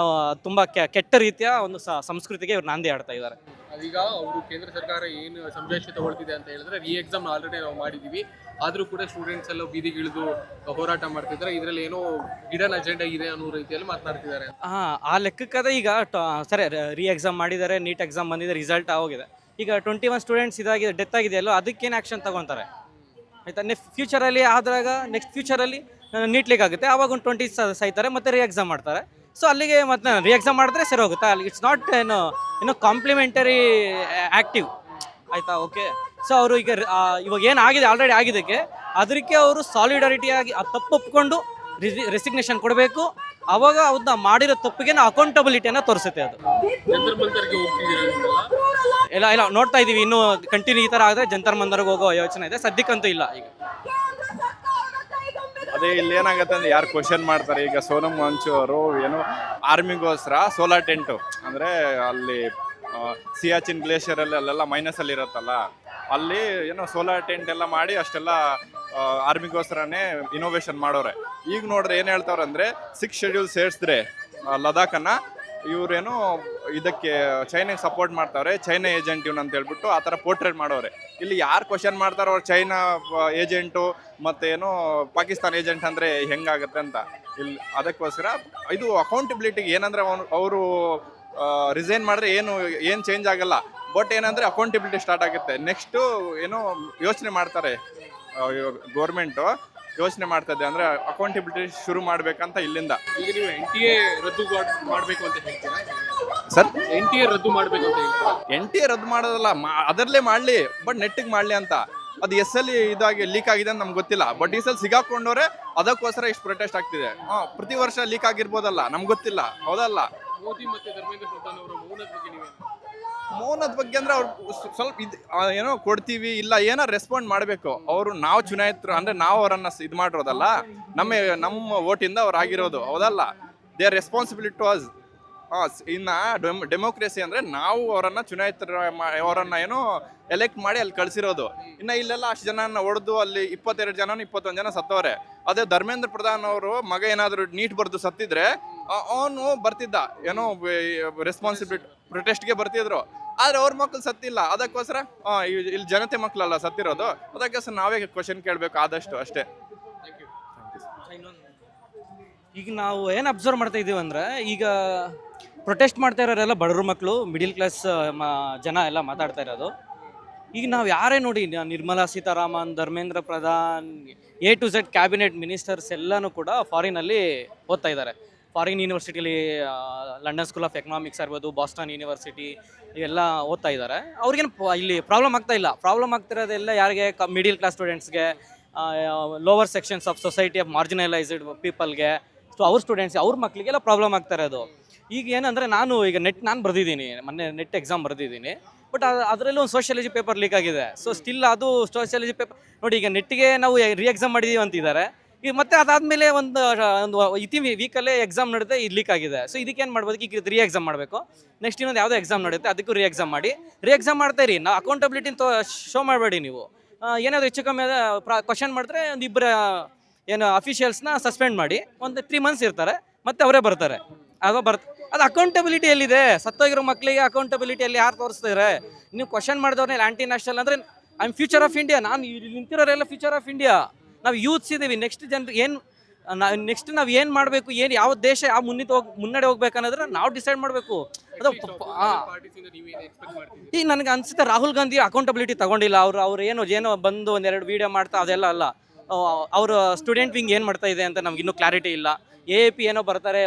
ತುಂಬ ಕೆಟ್ಟ ರೀತಿಯ ಒಂದು ಸಂಸ್ಕೃತಿಗೆ ಇವ್ರು ನಾಂದಿ ಆಡ್ತಾ ಇದ್ದಾರೆ. ಅದೀಗ ಅವರು ಕೇಂದ್ರ ಸರ್ಕಾರ ಏನು ಸಂಜಾಯಿಷಿ ತಗೊಳ್ತಿದೆ ಅಂತ ಹೇಳಿದ್ರೆ ಎಕ್ಸಾಮ್ ಆಲ್ರೆಡಿ ನಾವು ಮಾಡಿದ್ದೀವಿ, ಆದರೂ ಕೂಡ ಸ್ಟೂಡೆಂಟ್ಸ್ ಎಲ್ಲ ಬೀದಿಗಿಳಿದು ಹೋರಾಟ ಮಾಡ್ತಿದ್ದಾರೆ. ಇದರಲ್ಲಿ ಏನೋ ಗಿಡನ್ ಅಜೆಂಡಾ ಇದೆ ಅನ್ನೋ ರೀತಿಯಲ್ಲಿ ಮಾತನಾಡ್ತಿದ್ದಾರೆ. ಆ ಲೆಕ್ಕಕ್ಕದ ಈಗ ಸರಿ ಎಕ್ಸಾಮ್ ಮಾಡಿದ್ದಾರೆ, ನೀಟ್ ಎಕ್ಸಾಮ್ ಬಂದಿದೆ, ರಿಸಲ್ಟ್ ಆಗೋಗಿದೆ. ಈಗ 21 ಸ್ಟೂಡೆಂಟ್ಸ್ ಇದಾಗಿದೆ, ಡೆತ್ ಆಗಿದೆಯಲ್ಲೋ ಅದಕ್ಕೇನು ಆ್ಯಕ್ಷನ್ ತಗೊತಾರೆ ಆಯಿತಾ? ಫ್ಯೂಚರಲ್ಲಿ ಆದಾಗ ನೆಕ್ಸ್ಟ್ ಫ್ಯೂಚರಲ್ಲಿ ನೀಟ್ ಲೀಕ್ ಆಗುತ್ತೆ, ಆವಾಗ ಒಂದು 20 ಸಾಯ್ತಾರೆ, ಮತ್ತೆ ಎಕ್ಸಾಮ್ ಮಾಡ್ತಾರೆ. ಸೊ ಅಲ್ಲಿಗೆ ಮತ್ತೆ ಎಕ್ಸಾಮ್ ಮಾಡಿದ್ರೆ ಸರಿ ಹೋಗುತ್ತೆ. ಅಲ್ಲಿ ಇಟ್ಸ್ ನಾಟ್ ಏನು ಕಾಂಪ್ಲಿಮೆಂಟರಿ ಆ್ಯಕ್ಟಿವ್ ಆಯಿತಾ? ಓಕೆ. ಸೊ ಅವರು ಈಗ ಇವಾಗ ಏನಾಗಿದೆ ಆಲ್ರೆಡಿ ಆಗಿದ್ದಕ್ಕೆ ಅದಕ್ಕೆ ಅವರು ಸಾಲಿಡಾರಿಟಿಯಾಗಿ ಆ ತಪ್ಪು ಒಪ್ಕೊಂಡು ರೆಸಿಗ್ನೇಷನ್ ಕೊಡಬೇಕು. ಆವಾಗ ಅದನ್ನ ಮಾಡಿರೋ ತಪ್ಪಿಗೆ ಅಕೌಂಟಬಿಲಿಟಿಯನ್ನು ತೋರಿಸುತ್ತೆ ಅದು. ಇಲ್ಲ ನೋಡ್ತಾ ಇದ್ದೀವಿ, ಇನ್ನೂ ಕಂಟಿನ್ಯೂ ಈ ಥರ ಆದರೆ ಜಂತರ್ ಮಂತರ್ಗೆ ಹೋಗೋ ಯೋಚನೆ ಇದೆ. ಸದ್ಯಕ್ಕಂತೂ ಇಲ್ಲ. ಈಗ ಅದೇ ಇಲ್ಲಿ ಏನಾಗುತ್ತೆ ಅಂದ್ರೆ ಯಾರು ಕ್ವಶನ್ ಮಾಡ್ತಾರೆ, ಈಗ ಸೋನಮ್ ವಾಂಗ್ಚುಕ್ ಅವರು ಏನು ಆರ್ಮಿಗೋಸ್ಕರ ಸೋಲಾರ್ ಟೆಂಟು ಅಂದರೆ ಅಲ್ಲಿ ಸಿಯಾಚಿನ್ ಗ್ಲೇಷಿಯರಲ್ಲಿ ಅಲ್ಲೆಲ್ಲ ಮೈನಸಲ್ಲಿ ಇರುತ್ತಲ್ಲ, ಅಲ್ಲಿ ಏನೋ ಸೋಲಾರ್ ಟೆಂಟ್ ಎಲ್ಲ ಮಾಡಿ ಅಷ್ಟೆಲ್ಲ ಆರ್ಮಿಗೋಸ್ಕರನೇ ಇನೋವೇಷನ್ ಮಾಡೋರೆ. ಈಗ ನೋಡ್ರೆ ಏನು ಹೇಳ್ತಾವ್ರೆ ಅಂದರೆ 6th ಶೆಡ್ಯೂಲ್ ಸೇರಿಸಿದ್ರೆ ಲದಾಖನ್ನು ಇವರೇನು ಇದಕ್ಕೆ ಚೈನಾಗೆ ಸಪೋರ್ಟ್ ಮಾಡ್ತಾವ್ರೆ, ಚೈನಾ ಏಜೆಂಟ್ ಇವನು ಅಂತ ಹೇಳ್ಬಿಟ್ಟು ಆ ಥರ ಪೋರ್ಟ್ರೇಟ್ ಮಾಡೋರೆ. ಇಲ್ಲಿ ಯಾರು ಕ್ವಶನ್ ಮಾಡ್ತಾರೋ ಅವ್ರು ಚೈನಾ ಏಜೆಂಟು ಮತ್ತು ಏನೋ ಪಾಕಿಸ್ತಾನ ಏಜೆಂಟ್ ಅಂದರೆ ಹೆಂಗಾಗುತ್ತೆ ಅಂತ. ಇಲ್ಲಿ ಅದಕ್ಕೋಸ್ಕರ ಇದು ಅಕೌಂಟಬಿಲಿಟಿಗೆ ಏನಂದರೆ ಅವರು ರಿಸೈನ್ ಮಾಡಿದ್ರೆ ಏನು ಚೇಂಜ್ ಆಗಲ್ಲ. ಬಟ್ ಏನಂದರೆ ಅಕೌಂಟಬಿಲಿಟಿ ಸ್ಟಾರ್ಟ್ ಆಗುತ್ತೆ. ನೆಕ್ಸ್ಟು ಏನೋ ಯೋಚನೆ ಮಾಡ್ತಾರೆ, ಗೌರ್ಮೆಂಟು ಯೋಚನೆ ಮಾಡ್ತದೆ ಅಂದರೆ ಅಕೌಂಟಬಿಲಿಟಿ ಶುರು ಮಾಡಬೇಕಂತ ಇಲ್ಲಿಂದ. ಈಗ ನೀವು NTA ರದ್ದು ಮಾಡಬೇಕು ಅಂತ ಹೇಳ್ತೀರಾ ಸರ್? NTA ರದ್ದು ಮಾಡಬೇಕು ಅಂತ ಹೇಳ್ತೀರಾ? NTA ರದ್ದು ಮಾಡೋದಲ್ಲ, ಅದರಲ್ಲೇ ಮಾಡಲಿ, ಬಟ್ ನೆಟ್ಟಿಗೆ ಮಾಡಲಿ ಅಂತ. ಅದು ಎಲ್ಲಿ ಇದಾಗಿ ಲೀಕ್ ಆಗಿದೆ ಅಂತ ನಮ್ಗೆ ಗೊತ್ತಿಲ್ಲ. ಬಟ್ ಈ ಸಲ ಸಿಗಾಕೊಂಡವ್ರೆ, ಅದಕ್ಕೋಸ್ಕರ ಇಷ್ಟು ಪ್ರೊಟೆಸ್ಟ್ ಆಗ್ತಿದೆ. ಪ್ರತಿ ವರ್ಷ ಲೀಕ್ ಆಗಿರ್ಬೋದಲ್ಲ, ನಮ್ಗೆ ಗೊತ್ತಿಲ್ಲ, ಹೌದಲ್ಲ? ಮೋದಿ ಮತ್ತು ಧರ್ಮೇಂದ್ರ ಪ್ರಧಾನ್ ಅವರ ಮೌನದ ಬಗ್ಗೆ ಅಂದ್ರೆ ಅವ್ರು ಸ್ವಲ್ಪ ಏನೋ ಕೊಡ್ತೀವಿ ಇಲ್ಲ ಏನೋ ರೆಸ್ಪಾಂಡ್ ಮಾಡಬೇಕು. ಅವರು ನಾವು ಚುನಾಯಿತರು ಅಂದರೆ ನಾವು ಅವರನ್ನು ಇದು ಮಾಡಿರೋದಲ್ಲ, ನಮ್ಮ ಓಟಿಂದ ಅವ್ರು ಆಗಿರೋದು, ಹೌದಲ್ಲ? They are responsibility to us. ಇನ್ನು ಡೆಮೋಕ್ರಸಿ ಅಂದರೆ ನಾವು ಅವರನ್ನು ಅವರನ್ನು ಏನೋ ಎಲೆಕ್ಟ್ ಮಾಡಿ ಅಲ್ಲಿ ಕಳಿಸಿರೋದು. ಇನ್ನು ಇಲ್ಲೆಲ್ಲ ಅಷ್ಟು ಜನನ ಹೊಡೆದು ಅಲ್ಲಿ 21 ಜನ ಸತ್ತವ್ರೆ. ಅದೇ ಧರ್ಮೇಂದ್ರ ಪ್ರಧಾನ್ ಅವರು ಮಗ ಏನಾದರೂ ನೀಟ್ ಬರೆದು ಸತ್ತಿದ್ರೆ ಅವನು ಬರ್ತಿದ್ದ, ಏನೋ ರೆಸ್ಪಾನ್ಸಿಬಿಲಿಟಿ ಪ್ರೊಟೆಸ್ಟ್ಗೆ ಬರ್ತಿದ್ರು. ಆದರೆ ಅವ್ರ ಮಕ್ಕಳು ಸತ್ತಿಲ್ಲ, ಅದಕ್ಕೋಸ್ಕರ ಇಲ್ಲಿ ಜನತೆ ಮಕ್ಕಳಲ್ಲ ಸತ್ತಿರೋದು, ಅದಕ್ಕೋಸ್ಕರ ನಾವೇ ಕ್ವಶನ್ ಕೇಳಬೇಕು ಆದಷ್ಟು ಅಷ್ಟೇ. ಈಗ ನಾವು ಏನು ಅಬ್ಸರ್ವ್ ಮಾಡ್ತಾ ಇದ್ದೀವಿ ಅಂದರೆ, ಈಗ ಪ್ರೊಟೆಸ್ಟ್ ಮಾಡ್ತಾ ಇರೋರೆಲ್ಲ ಬಡವ್ರ ಮಕ್ಕಳು, ಮಿಡಿಲ್ ಕ್ಲಾಸ್ ಜನ ಎಲ್ಲ ಮಾತಾಡ್ತಾ ಇರೋದು. ಈಗ ನಾವು ಯಾರೇ ನೋಡಿ Nirmala Sitharaman, Dharmendra Pradhan, A to Z cabinet ministers ಎಲ್ಲನೂ ಕೂಡ ಫಾರಿನಲ್ಲಿ ಓದ್ತಾ ಇದ್ದಾರೆ. ಫಾರಿನ್ ಯೂನಿವರ್ಸಿಟಿಲಿ ಲಂಡನ್ ಸ್ಕೂಲ್ ಆಫ್ ಎಕನಾಮಿಕ್ಸ್ ಇರ್ಬೋದು, ಬಾಸ್ಟನ್ ಯೂನಿವರ್ಸಿಟಿ ಇವೆಲ್ಲ ಓದ್ತಾ ಇದ್ದಾರೆ. ಅವ್ರಿಗೇನು ಇಲ್ಲಿ ಪ್ರಾಬ್ಲಮ್ ಆಗ್ತಾ ಇಲ್ಲ. ಪ್ರಾಬ್ಲಮ್ ಆಗ್ತಿರೋದೆಲ್ಲ ಯಾರಿಗೆ? ಮಿಡಿಲ್ ಕ್ಲಾಸ್ ಸ್ಟೂಡೆಂಟ್ಸ್ಗೆ, lower sections of society of marginalised ಪೀಪಲ್ಗೆ, ಸೊ ಅವ್ರ ಸ್ಟೂಡೆಂಟ್ಸ್, ಅವ್ರ ಮಕ್ಕಳಿಗೆಲ್ಲ ಪ್ರಾಬ್ಲಮ್ ಆಗ್ತಾ ಇರೋದು. ಈಗ ಏನಂದರೆ ಈಗ ನಾನು ಬರೆದಿದ್ದೀನಿ, ಮೊನ್ನೆ ನೆಟ್ ಎಕ್ಸಾಮ್ ಬರೆದಿದ್ದೀನಿ. ಬಟ್ ಅದರಲ್ಲೂ ಒಂದು ಸೋಷಿಯಾಲಜಿ ಪೇಪರ್ ಲೀಕ್ ಆಗಿದೆ. ಸೊ ಸ್ಟಿಲ್ ಅದು ಸೋಷಿಯಾಲಜಿ ಪೇಪರ್ ನೋಡಿ, ಈಗ ನೆಟ್ಟಿಗೆ ನಾವು ಎಕ್ಸಾಮ್ ಮಾಡಿದ್ದೀವಿ ಅಂತಿದ್ದಾರೆ. ಈಗ ಮತ್ತೆ ಅದಾದಮೇಲೆ ಒಂದು ವೀಕಲ್ಲೇ ಎಕ್ಸಾಮ್ ನಡೆದೇ ಇದು ಲೀಕ್ ಆಗಿದೆ. ಸೊ ಇದಕ್ಕೇನು ಮಾಡ್ಬೋದು? ಈಗ ಎಕ್ಸಾಮ್ ಮಾಡಬೇಕು. ನೆಕ್ಸ್ಟ್ ಇನ್ನೊಂದು ಯಾವುದೋ ಎಕ್ಸಾಮ್ ನಡೆಯುತ್ತೆ, ಅದಕ್ಕೂ ಎಕ್ಸಾಮ್ ಮಾಡಿ ಎಕ್ಸಾಮ್ ಮಾಡ್ತಾ ಇರಿ. ನಾವು ಅಕೌಂಟಬಿಲಿಟಿನ ಶೋ ಮಾಡಬೇಡಿ. ನೀವು ಏನಾದರೂ ಹೆಚ್ಚು ಕಮ್ಮಿ ಕ್ವಶನ್ ಮಾಡಿದ್ರೆ ಒಂದು ಇಬ್ಬರು ಅಫಿಷಿಯಲ್ಸ್ನ ಸಸ್ಪೆಂಡ್ ಮಾಡಿ ಒಂದು 3 months ಇರ್ತಾರೆ, ಮತ್ತೆ ಅವರೇ ಬರ್ತಾರೆ. ಅದು ಅಕೌಂಟಬಿಲಿಟಿ ಎಲ್ಲಿದೆ? ಸತ್ತೋಗಿರೋ ಮಕ್ಕಳಿಗೆ ಅಕೌಂಟಬಿಲಿಟಿಯಲ್ಲಿ ಯಾರು ತೋರಿಸ್ತಾರೆ? ನೀವು ಕ್ವಶನ್ ಮಾಡಿದವ್ರನ್ನ ಆಂಟಿ ನ್ಯಾಷನಲ್ ಅಂದರೆ I am future of India. ನಾನು ನಿಂತಿರೋರೆಲ್ಲ ಫ್ಯೂಚರ್ ಆಫ್ ಇಂಡಿಯಾ. ನಾವು ಯೂತ್ಸ್ ಇದ್ದೀವಿ. ನೆಕ್ಸ್ಟ್ ನಾವು ಏನು ಮಾಡಬೇಕು, ಯಾವ ದೇಶ ಯಾವ ಮುನ್ನಡೆ ಹೋಗ್ಬೇಕು ಅನ್ನೋದ್ರ ನಾವು ಡಿಸೈಡ್ ಮಾಡಬೇಕು. ಅದು ಈಗ ನನಗೆ ಅನ್ಸುತ್ತೆ ರಾಹುಲ್ ಗಾಂಧಿ ಅಕೌಂಟಬಿಲಿಟಿ ತಗೊಂಡಿಲ್ಲ. ಅವ್ರು ಏನೋ ಬಂದು ಒಂದೆರಡು ವೀಡಿಯೋ ಮಾಡ್ತಾ ಅದೆಲ್ಲ ಅಲ್ಲ. ಅವರು ಸ್ಟೂಡೆಂಟ್ ವಿಂಗ್ ಏನು ಮಾಡ್ತಾ ಇದೆ ಅಂತ ನಮ್ಗೆ ಇನ್ನೂ ಕ್ಲಾರಿಟಿ ಇಲ್ಲ. AAP ಏನೋ ಬರ್ತಾರೆ,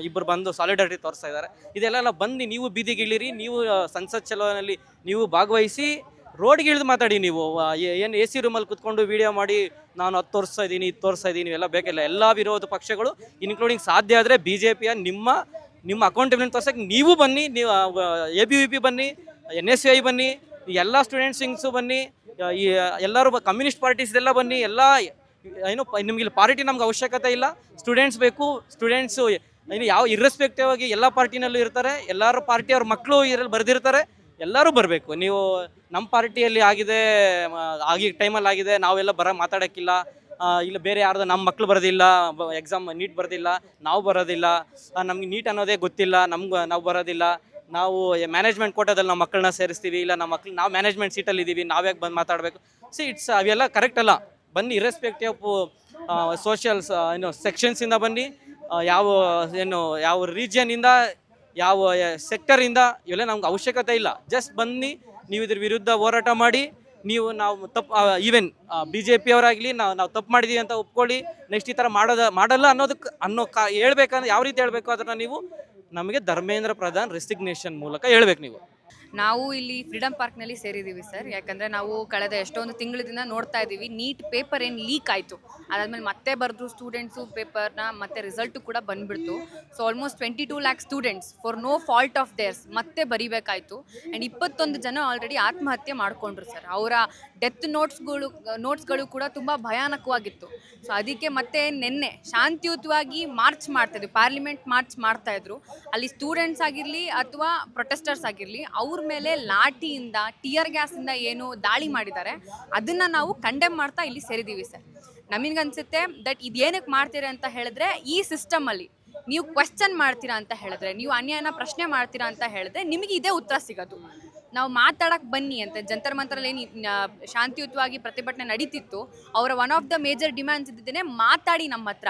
ಇಬ್ಬರು ಬಂದು ಸಾಲಿಡಾರಿಟಿ ತೋರಿಸ್ತಾ ಇದ್ದಾರೆ. ಇದೆಲ್ಲ ಬಂದು ನೀವು ಬೀದಿಗಿಳಿರಿ, ನೀವು ಸಂಸತ್ ಚಲೋನಲ್ಲಿ ನೀವು ಭಾಗವಹಿಸಿ ರೋಡ್ಗೆ ಇಳಿದು ಮಾತಾಡಿ. ನೀವು ಏನು AC ರೂಮಲ್ಲಿ ಕುತ್ಕೊಂಡು ವೀಡಿಯೋ ಮಾಡಿ ನಾನು ಅದು ತೋರಿಸ್ತಾ ಇದ್ದೀನಿ, ಇದು ತೋರಿಸ್ತಾ ಇದ್ದೀನಿ, ಇವೆಲ್ಲ ಬೇಕಿಲ್ಲ. ಎಲ್ಲ ವಿರೋಧ ಪಕ್ಷಗಳು ಇನ್ಕ್ಲೂಡಿಂಗ್ ಸಾಧ್ಯ ಆದರೆ BJPಯ ನಿಮ್ಮ ಅಕೌಂಟಬಿಲಿಟಿ ತೋರ್ಸಕ್ಕೆ ನೀವು ಬನ್ನಿ. ನೀವು ABVP ಬನ್ನಿ, NSCI ಬನ್ನಿ, ಎಲ್ಲ ಸ್ಟೂಡೆಂಟ್ಸ್ ವಿಂಗ್ಸು ಬನ್ನಿ, ಎಲ್ಲರೂ ಕಮ್ಯುನಿಸ್ಟ್ ಪಾರ್ಟೀಸ್ದೆಲ್ಲ ಬನ್ನಿ. ಎಲ್ಲ ನಿಮ್ಗೆ ಇಲ್ಲಿ ಪಾರ್ಟಿ ನಮ್ಗೆ ಅವಶ್ಯಕತೆ ಇಲ್ಲ. ಸ್ಟೂಡೆಂಟ್ಸ್ ಬೇಕು. ಸ್ಟೂಡೆಂಟ್ಸು ಯಾವ ಇರ್ರೆಸ್ಪೆಕ್ಟಿವ್ ಆಗಿ ಎಲ್ಲ ಪಾರ್ಟಿನಲ್ಲೂ ಇರ್ತಾರೆ. ಎಲ್ಲರ ಪಾರ್ಟಿಯವ್ರ ಮಕ್ಕಳು ಇದರಲ್ಲಿ ಬರೆದಿರ್ತಾರೆ. ಎಲ್ಲರೂ ಬರಬೇಕು. ನೀವು ನಮ್ಮ ಪಾರ್ಟಿಯಲ್ಲಿ ಆಗಿದ್ದ ಟೈಮಲ್ಲಿ ಆಗಿದೆ, ನಾವೆಲ್ಲ ಮಾತಾಡೋಕ್ಕಿಲ್ಲ. ಇಲ್ಲ ಬೇರೆ ಯಾರ್ದು ನಮ್ಮ ಮಕ್ಕಳು ಬರೋದಿಲ್ಲ, ಎಕ್ಸಾಮ್ ನೀಟ್ ಬರೋದಿಲ್ಲ, ನಾವು ಬರೋದಿಲ್ಲ, ನಮ್ಗೆ ನೀಟ್ ಅನ್ನೋದೇ ಗೊತ್ತಿಲ್ಲ, ನಾವು ಬರೋದಿಲ್ಲ, ನಾವು ಮ್ಯಾನೇಜ್ಮೆಂಟ್ ಕೋಟಾದಲ್ಲಿ ನಮ್ಮ ಮಕ್ಕಳನ್ನ ಸೇರಿಸ್ತೀವಿ, ಇಲ್ಲ ನಮ್ಮ ಮಕ್ಕಳು ನಾವು ಮ್ಯಾನೇಜ್ಮೆಂಟ್ ಸೀಟಲ್ಲಿ ಇದ್ದೀವಿ, ನಾವ್ಯಾಕೆ ಬಂದು ಮಾತಾಡಬೇಕು? ಅವೆಲ್ಲ ಕರೆಕ್ಟ್ ಅಲ್ಲ. ಬನ್ನಿ, ಇರ್ರೆಸ್ಪೆಕ್ಟಿವ್ ಆಫ್ ಸೋಷಿಯಲ್ಸ್ ಸೆಕ್ಷನ್ಸಿಂದ ಬನ್ನಿ, ಯಾವ ರೀಜಿಯನಿಂದ, ಯಾವ ಸೆಕ್ಟರಿಂದ, ಇವೆಲ್ಲ ನಮ್ಗೆ ಅವಶ್ಯಕತೆ ಇಲ್ಲ. ಜಸ್ಟ್ ಬನ್ನಿ, ನೀವು ಇದ್ರ ವಿರುದ್ಧ ಹೋರಾಟ ಮಾಡಿ. ನಾವು ತಪ್ಪು ಈವನ್ BJP ಅವರಾಗಲಿ ನಾವು ತಪ್ಪು ಮಾಡಿದ್ದೀವಿ ಅಂತ ಒಪ್ಕೊಳ್ಳಿ. ನೆಕ್ಸ್ಟ್ ಈ ಥರ ಮಾಡಲ್ಲ ಹೇಳ್ಬೇಕಂದ್ರೆ ಯಾವ ರೀತಿ ಹೇಳಬೇಕು ಅದನ್ನು ನೀವು ನಮಗೆ ಧರ್ಮೇಂದ್ರ ಪ್ರಧಾನ್ ರೆಸಿಗ್ನೇಷನ್ ಮೂಲಕ ಹೇಳ್ಬೇಕು. ನೀವು ನಾವು ಇಲ್ಲಿ ಫ್ರೀಡಮ್ ಪಾರ್ಕ್ನಲ್ಲಿ ಸೇರಿದ್ದೀವಿ ಸರ್. ಯಾಕಂದರೆ ನಾವು ಕಳೆದ ಎಷ್ಟೊಂದು ತಿಂಗಳಿಂದ ನೋಡ್ತಾ ಇದ್ದೀವಿ, ನೀಟ್ ಪೇಪರ್ ಏನು ಲೀಕ್ ಆಯಿತು, ಅದಾದಮೇಲೆ ಮತ್ತೆ ಬರೆದು ಸ್ಟೂಡೆಂಟ್ಸು ಪೇಪರ್ನ ಮತ್ತೆ ರಿಸಲ್ಟು ಕೂಡ ಬಂದುಬಿಡ್ತು. So almost 22 lakh students for no fault of theirs ಮತ್ತೆ ಬರೀಬೇಕಾಯಿತು. ಆ್ಯಂಡ್ 21 ಜನ ಆಲ್ರೆಡಿ ಆತ್ಮಹತ್ಯೆ ಮಾಡಿಕೊಂಡ್ರು ಸರ್. ಅವರ ಡೆತ್ ನೋಟ್ಸ್ಗಳು ಕೂಡ ತುಂಬ ಭಯಾನಕವಾಗಿತ್ತು. ಸೊ ಅದಕ್ಕೆ ಮತ್ತೆ ನಿನ್ನೆ ಶಾಂತಿಯುತವಾಗಿ ಮಾರ್ಚ್ ಮಾಡ್ತಾಯಿದ್ವಿ, ಪಾರ್ಲಿಮೆಂಟ್ ಮಾರ್ಚ್ ಮಾಡ್ತಾಯಿದ್ರು. ಅಲ್ಲಿ ಸ್ಟೂಡೆಂಟ್ಸ್ ಆಗಿರಲಿ ಅಥವಾ ಪ್ರೊಟೆಸ್ಟರ್ಸ್ ಆಗಿರಲಿ, ಅವ್ರ ಮೇಲೆ ಲಾಠಿಯಿಂದ, ಟಿಯರ್ ಗ್ಯಾಸಿಂದ ಏನು ದಾಳಿ ಮಾಡಿದ್ದಾರೆ ಅದನ್ನು ನಾವು ಕಂಡೆಮ್ ಮಾಡ್ತಾ ಇಲ್ಲಿ ಸೇರಿದ್ದೀವಿ ಸರ್. ನಮಗನ್ಸುತ್ತೆ ದಟ್ ಇದೇನಕ್ಕೆ ಮಾಡ್ತೀರಾ ಅಂತ ಹೇಳಿದ್ರೆ, ಈ ಸಿಸ್ಟಮಲ್ಲಿ ನೀವು ಕ್ವೆಶ್ಚನ್ ಮಾಡ್ತೀರಾ ಅಂತ ಹೇಳಿದ್ರೆ, ನೀವು ಅನ್ಯಾಯನ ಪ್ರಶ್ನೆ ಮಾಡ್ತೀರಾ ಅಂತ ಹೇಳಿದ್ರೆ ನಿಮಗೆ ಇದೇ ಉತ್ತರ ಸಿಗೋದು. ನಾವು ಮಾತಾಡಕ್ಕೆ ಬನ್ನಿ ಅಂತ ಜಂತರ್ ಮಂತರಲ್ಲಿ ಏನು ಶಾಂತಿಯುತವಾಗಿ ಪ್ರತಿಭಟನೆ ನಡೀತಿತ್ತು, ಅವರ one of the major demands ಇದ್ದಿದ್ದೇನೆ, ಮಾತಾಡಿ ನಮ್ಮ ಹತ್ರ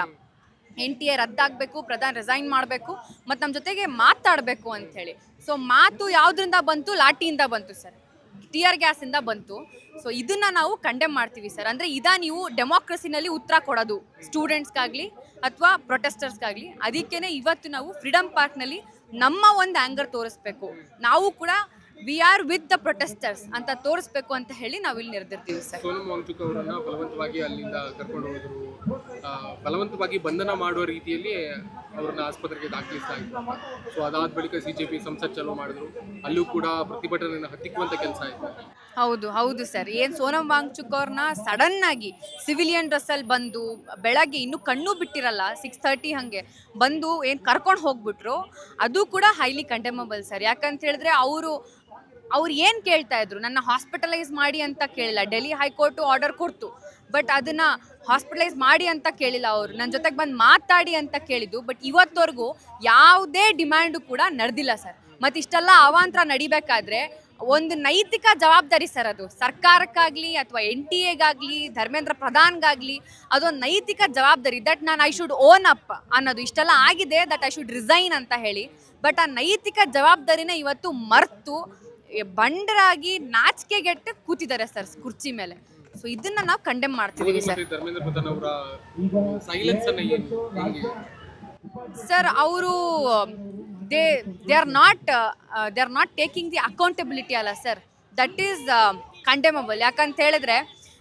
NTA ರದ್ದಾಗಬೇಕು, ಪ್ರಧಾನ್ ರಿಸೈನ್ ಮಾಡಬೇಕು, ಮತ್ತು ನಮ್ಮ ಜೊತೆಗೆ ಮಾತಾಡಬೇಕು ಅಂಥೇಳಿ. ಸೊ ಮಾತು ಯಾವುದರಿಂದ ಬಂತು? ಲಾಠಿಯಿಂದ ಬಂತು ಸರ್, ಟಿಯರ್ ಗ್ಯಾಸಿಂದ ಬಂತು. ಸೊ ಇದನ್ನು ನಾವು ಕಂಡೆಮ್ ಮಾಡ್ತೀವಿ ಸರ್. ಅಂದರೆ ನೀವು ಡೆಮೋಕ್ರಸಿನಲ್ಲಿ ಉತ್ತರ ಕೊಡೋದು ಸ್ಟೂಡೆಂಟ್ಸ್ಗಾಗಲಿ ಅಥವಾ ಪ್ರೊಟೆಸ್ಟರ್ಸ್ಗಾಗಲಿ. ಅದಕ್ಕೇ ಇವತ್ತು ನಾವು ಫ್ರೀಡಮ್ ಪಾರ್ಕ್ನಲ್ಲಿ ನಮ್ಮ ಒಂದು ಆ್ಯಂಗರ್ ತೋರಿಸ್ಬೇಕು, ನಾವು ಕೂಡ we are with the protesters ಅಂತ ತೋರಿಸ್ಬೇಕು ಅಂತ ಹೇಳಿ ನಾವು ಇಲ್ಲಿ ನಿರ್ಧರಿರ್ತೀವಿ ಸರ್. ಸೋನಮ್ ವಾಂಗ್ಚುಕ್ ಅವರನ್ನ ಬಲವಂತವಾಗಿ ಅಲ್ಲಿಂದ ಕರ್ಕೊಂಡು ಹೋದ್ರು, ಬಲವಂತವಾಗಿ ಬಂಧನ ಮಾಡುವ ರೀತಿಯಲ್ಲಿ ಅವ್ರನ್ನ ಆಸ್ಪತ್ರೆಗೆ ದಾಖಲಿಸಲಾಯಿತು. ಸೊ ಅದಾದ ಬಳಿಕ CJP ಸಂಸತ್ ಚಲೋ ಮಾಡಿದ್ರು, ಅಲ್ಲೂ ಕೂಡ ಪ್ರತಿಭಟನೆಯನ್ನು ಹತ್ತಿಕ್ಕುವಂತ ಕೆಲಸ ಆಯಿತು. ಹೌದು ಸರ್. ಏನು ಸೋನಮ್ ವಾಂಗ್ಚುಕ್ ಅವ್ರನ್ನ ಸಡನ್ ಆಗಿ ಸಿವಿಲಿಯನ್ ಡ್ರೆಸ್ಸಲ್ಲಿ ಬಂದು ಬೆಳಗ್ಗೆ ಇನ್ನೂ ಕಣ್ಣು ಬಿಟ್ಟಿರಲ್ಲ 6:30 ಹಾಗೆ ಬಂದು ಏನು ಕರ್ಕೊಂಡು ಹೋಗ್ಬಿಟ್ರು, ಅದು ಕೂಡ ಹೈಲಿ ಕಂಡೆಮಬಲ್ ಸರ್. ಯಾಕಂತ ಹೇಳಿದ್ರೆ ಅವ್ರು ಏನು ಕೇಳ್ತಾ ಇದ್ರು, ನನ್ನ ಹಾಸ್ಪಿಟಲೈಸ್ ಮಾಡಿ ಅಂತ ಕೇಳಿಲ್ಲ. ಡೆಲ್ಲಿ ಹೈಕೋರ್ಟು ಆರ್ಡರ್ ಕೊಡ್ತು, ಬಟ್ ಅದನ್ನು ಹಾಸ್ಪಿಟಲೈಸ್ ಮಾಡಿ ಅಂತ ಕೇಳಿಲ್ಲ. ಅವರು ನನ್ನ ಜೊತೆಗೆ ಬಂದು ಮಾತಾಡಿ ಅಂತ ಕೇಳಿದ್ದು. ಬಟ್ ಇವತ್ತವರೆಗೂ ಯಾವುದೇ ಡಿಮ್ಯಾಂಡು ಕೂಡ ನಡೆದಿಲ್ಲ ಸರ್. ಮತ್ತು ಇಷ್ಟೆಲ್ಲ ಅವಾಂತರ ನಡಿಬೇಕಾದ್ರೆ ಒಂದು ನೈತಿಕ ಜವಾಬ್ದಾರಿ ಸರ್, ಅದು ಸರ್ಕಾರಕ್ಕಾಗಲಿ ಅಥವಾ NTA ಧರ್ಮೇಂದ್ರ ಪ್ರಧಾನ್ಗಾಗಲಿ ಅದೊಂದು ನೈತಿಕ ಜವಾಬ್ದಾರಿ. That I should own up ಅನ್ನೋದು. ಇಷ್ಟೆಲ್ಲ ಆಗಿದೆ, ದಟ್ ಐ ಶುಡ್ ರಿಸೈನ್ ಅಂತ ಹೇಳಿ. ಬಟ್ ಆ ನೈತಿಕ ಜವಾಬ್ದಾರಿನ ಇವತ್ತು ಮರೆತು ಬಂಡರಾಗಿ ನಾಚಿಕೆಗೆಟ್ಟು ಕೂತಿದ್ದಾರೆ ಸರ್ ಕುರ್ಚಿ ಮೇಲೆ. ಸೊ ಇದನ್ನ ನಾವು ಕಂಡೆಮ್ ಮಾಡ್ತಿದ್ದೀವಿ ಸರ್. ಧರ್ಮೇಂದ್ರ ಪ್ರಧಾನ್ ಅವರ ಸೈಲೆನ್ಸ್ ಅನ್ನ ಹೆಂಗೆ ಸರ್ ಅವರು they are not taking the accountability ಅಲ್ಲ ಸರ್, ದಟ್ ಈಸ್ ಕಂಡೆಮಬಲ್. ಯಾಕಂತ ಹೇಳಿದ್ರೆ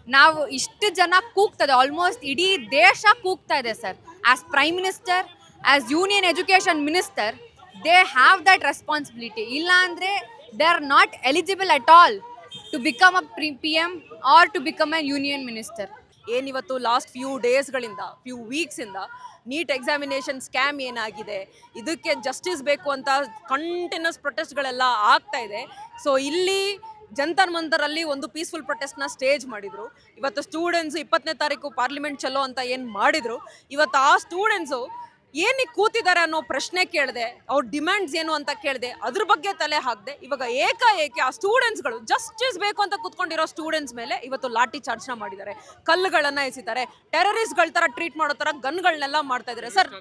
ನಾವು ಇಷ್ಟು ಜನ ಕೂಗ್ತದೆ, ಆಲ್ಮೋಸ್ಟ್ ಇಡೀ ದೇಶ ಕೂಗ್ತಾ ಇದೆ sir. As prime minister, as union education minister, they have that responsibility. ಇಲ್ಲ ಅಂದರೆ they are not eligible at all to become a PM or to become a union minister. ಏನಿವತ್ತು ಲಾಸ್ಟ್ ಫ್ಯೂ ಡೇಸ್ಗಳಿಂದ few ವೀಕ್ಸಿಂದ NEET examination scam ಏನಾಗಿದೆ, ಇದಕ್ಕೆ justice ಬೇಕು ಅಂತ continuous ಪ್ರೊಟೆಸ್ಟ್ಗಳೆಲ್ಲ ಆಗ್ತಾ ಇದೆ. ಸೊ ಇಲ್ಲಿ ಜಂತರ್ ಮಂತರಲ್ಲಿ ಒಂದು ಪೀಸ್ಫುಲ್ ಪ್ರೊಟೆಸ್ಟ್ನ ಸ್ಟೇಜ್ ಮಾಡಿದರು. ಇವತ್ತು ಸ್ಟೂಡೆಂಟ್ಸ್ 20ನೇ ತಾರೀಕು ಪಾರ್ಲಿಮೆಂಟ್ ಚಲೋ ಅಂತ ಏನು ಮಾಡಿದರು, ಇವತ್ತು ಆ ಸ್ಟೂಡೆಂಟ್ಸು ಏನಕ್ಕೆ ಕೂತಿದ್ದಾರೆ ಅನ್ನೋ ಪ್ರಶ್ನೆ ಕೇಳಿದೆ, ಅವ್ರ ಡಿಮ್ಯಾಂಡ್ಸ್ ಏನು ಅಂತ ಕೇಳಿದೆ, ಅದ್ರ ಬಗ್ಗೆ ತಲೆ ಹಾಕಿದೆ. ಇವಾಗ ಏಕಾಏಕಿ ಆ ಸ್ಟೂಡೆಂಟ್ಸ್ಗಳು ಜಸ್ಟಿಸ್ ಬೇಕು ಅಂತ ಕೂತ್ಕೊಂಡಿರೋ ಸ್ಟೂಡೆಂಟ್ಸ್ ಮೇಲೆ ಇವತ್ತು ಲಾಠಿ ಚಾರ್ಜ್ನ ಮಾಡಿದ್ದಾರೆ, ಕಲ್ಲುಗಳನ್ನು ಎಸಿತಾರೆ, ಟೆರರಿಸ್ಟ್ಗಳ ಥರ ಟ್ರೀಟ್ ಮಾಡೋ ಥರ ಗನ್ಗಳನ್ನೆಲ್ಲ ಮಾಡ್ತಾ ಇದ್ದಾರೆ ಸರ್.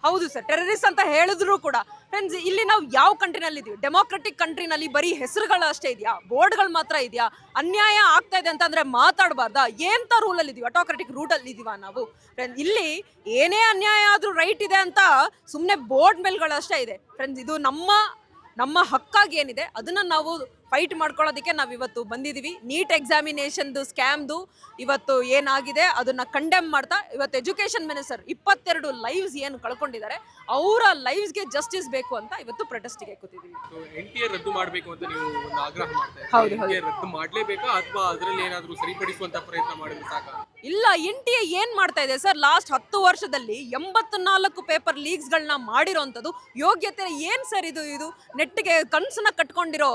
ಹೌದು ಸರ್, ಟೆರರಿಸ್ಟ್ ಅಂತ ಹೇಳಿದ್ರು ಕೂಡ. ಫ್ರೆಂಡ್ಸ್, ಇಲ್ಲಿ ನಾವು ಯಾವ ಕಂಟ್ರಿನಲ್ಲಿ ಇದೀವಿ? ಡೆಮೋಕ್ರೆಟಿಕ್ ಕಂಟ್ರಿನಲ್ಲಿ ಬರೀ ಹೆಸರುಗಳು ಅಷ್ಟೇ ಇದೆಯಾ, ಬೋರ್ಡ್ಗಳು ಮಾತ್ರ ಇದೆಯಾ? ಅನ್ಯಾಯ ಆಗ್ತಾ ಇದೆ ಅಂತಂದ್ರೆ ಮಾತಾಡಬಾರ್ದಾ? ಎಂತ ರೂಲಲ್ಲಿ ಇದೀವಿ? ಆಟೋಕ್ರೆಟಿಕ್ ರೂಟಲ್ಲಿ ಇದೀವ ನಾವು? ಫ್ರೆಂಡ್ಸ್, ಇಲ್ಲಿ ಏನೇ ಅನ್ಯಾಯ ಆದ್ರೂ ರೈಟ್ ಇದೆ ಅಂತ ಸುಮ್ಮನೆ ಬೋರ್ಡ್ ಮೇಲ್ಗಳಷ್ಟೇ ಇದೆ. ಫ್ರೆಂಡ್ಸ್, ಇದು ನಮ್ಮ ಹಕ್ಕಾಗಿ ಏನಿದೆ ಅದನ್ನ ನಾವು ಫೈಟ್ ಮಾಡ್ಕೊಳ್ಳೋದಕ್ಕೆ ನಾವು ಇವತ್ತು ಬಂದಿದ್ದೀವಿ. ನೀಟ್ ಎಕ್ಸಾಮಿನೇಷನ್ದು ಸ್ಕ್ಯಾಮ್ದು ಇವತ್ತು ಏನಾಗಿದೆ ಅದನ್ನ ಕಂಡೆಮ್ ಮಾಡ್ತಾ ಇವತ್ತು ಎಜುಕೇಷನ್ ಮಿನಿಸ್ಟರ್ 22 ಲೈವ್ಸ್ ಏನು ಕಳ್ಕೊಂಡಿದ್ದಾರೆ, ಅವರ ಲೈವ್ಸ್ಗೆ ಜಸ್ಟಿಸ್ ಬೇಕು ಅಂತ ಇವತ್ತು ಪ್ರೊಟೆಸ್ಟ್ಗೆ ಕೂತಿದ್ದೀವಿ. NTA ರದ್ದು ಮಾಡಬೇಕು ಅಂತ ನೀವು ಒಂದು ಆಗ್ರಹ ಮಾಡ್ತಾ ಹೌದು, ಇದ್ದೀರಿ. NTA ರದ್ದು ಮಾಡಲೇಬೇಕಾ ಅಥವಾ ಅದರಲ್ಲಿ ಏನಾದರೂ ಸರಿಪಡಿಸುವಂತ ಪ್ರಯತ್ನ ಮಾಡಿದ್ರೆ ಸಾಕಾ? ಇಲ್ಲ, NTA ಏನ್ ಮಾಡ್ತಾ ಇದೆ ಸರ್? ಲಾಸ್ಟ್ 10 ವರ್ಷದಲ್ಲಿ 84 ಪೇಪರ್ ಲೀಕ್ಸ್ಗಳನ್ನ ಮಾಡಿರೋಂಥದ್ದು ಯೋಗ್ಯತೆ ಏನ್ ಸರ್? ಇದು ನೆಟ್ಗೆ ಕನ್ಸನ್ನ ಕಟ್ಕೊಂಡಿರೋ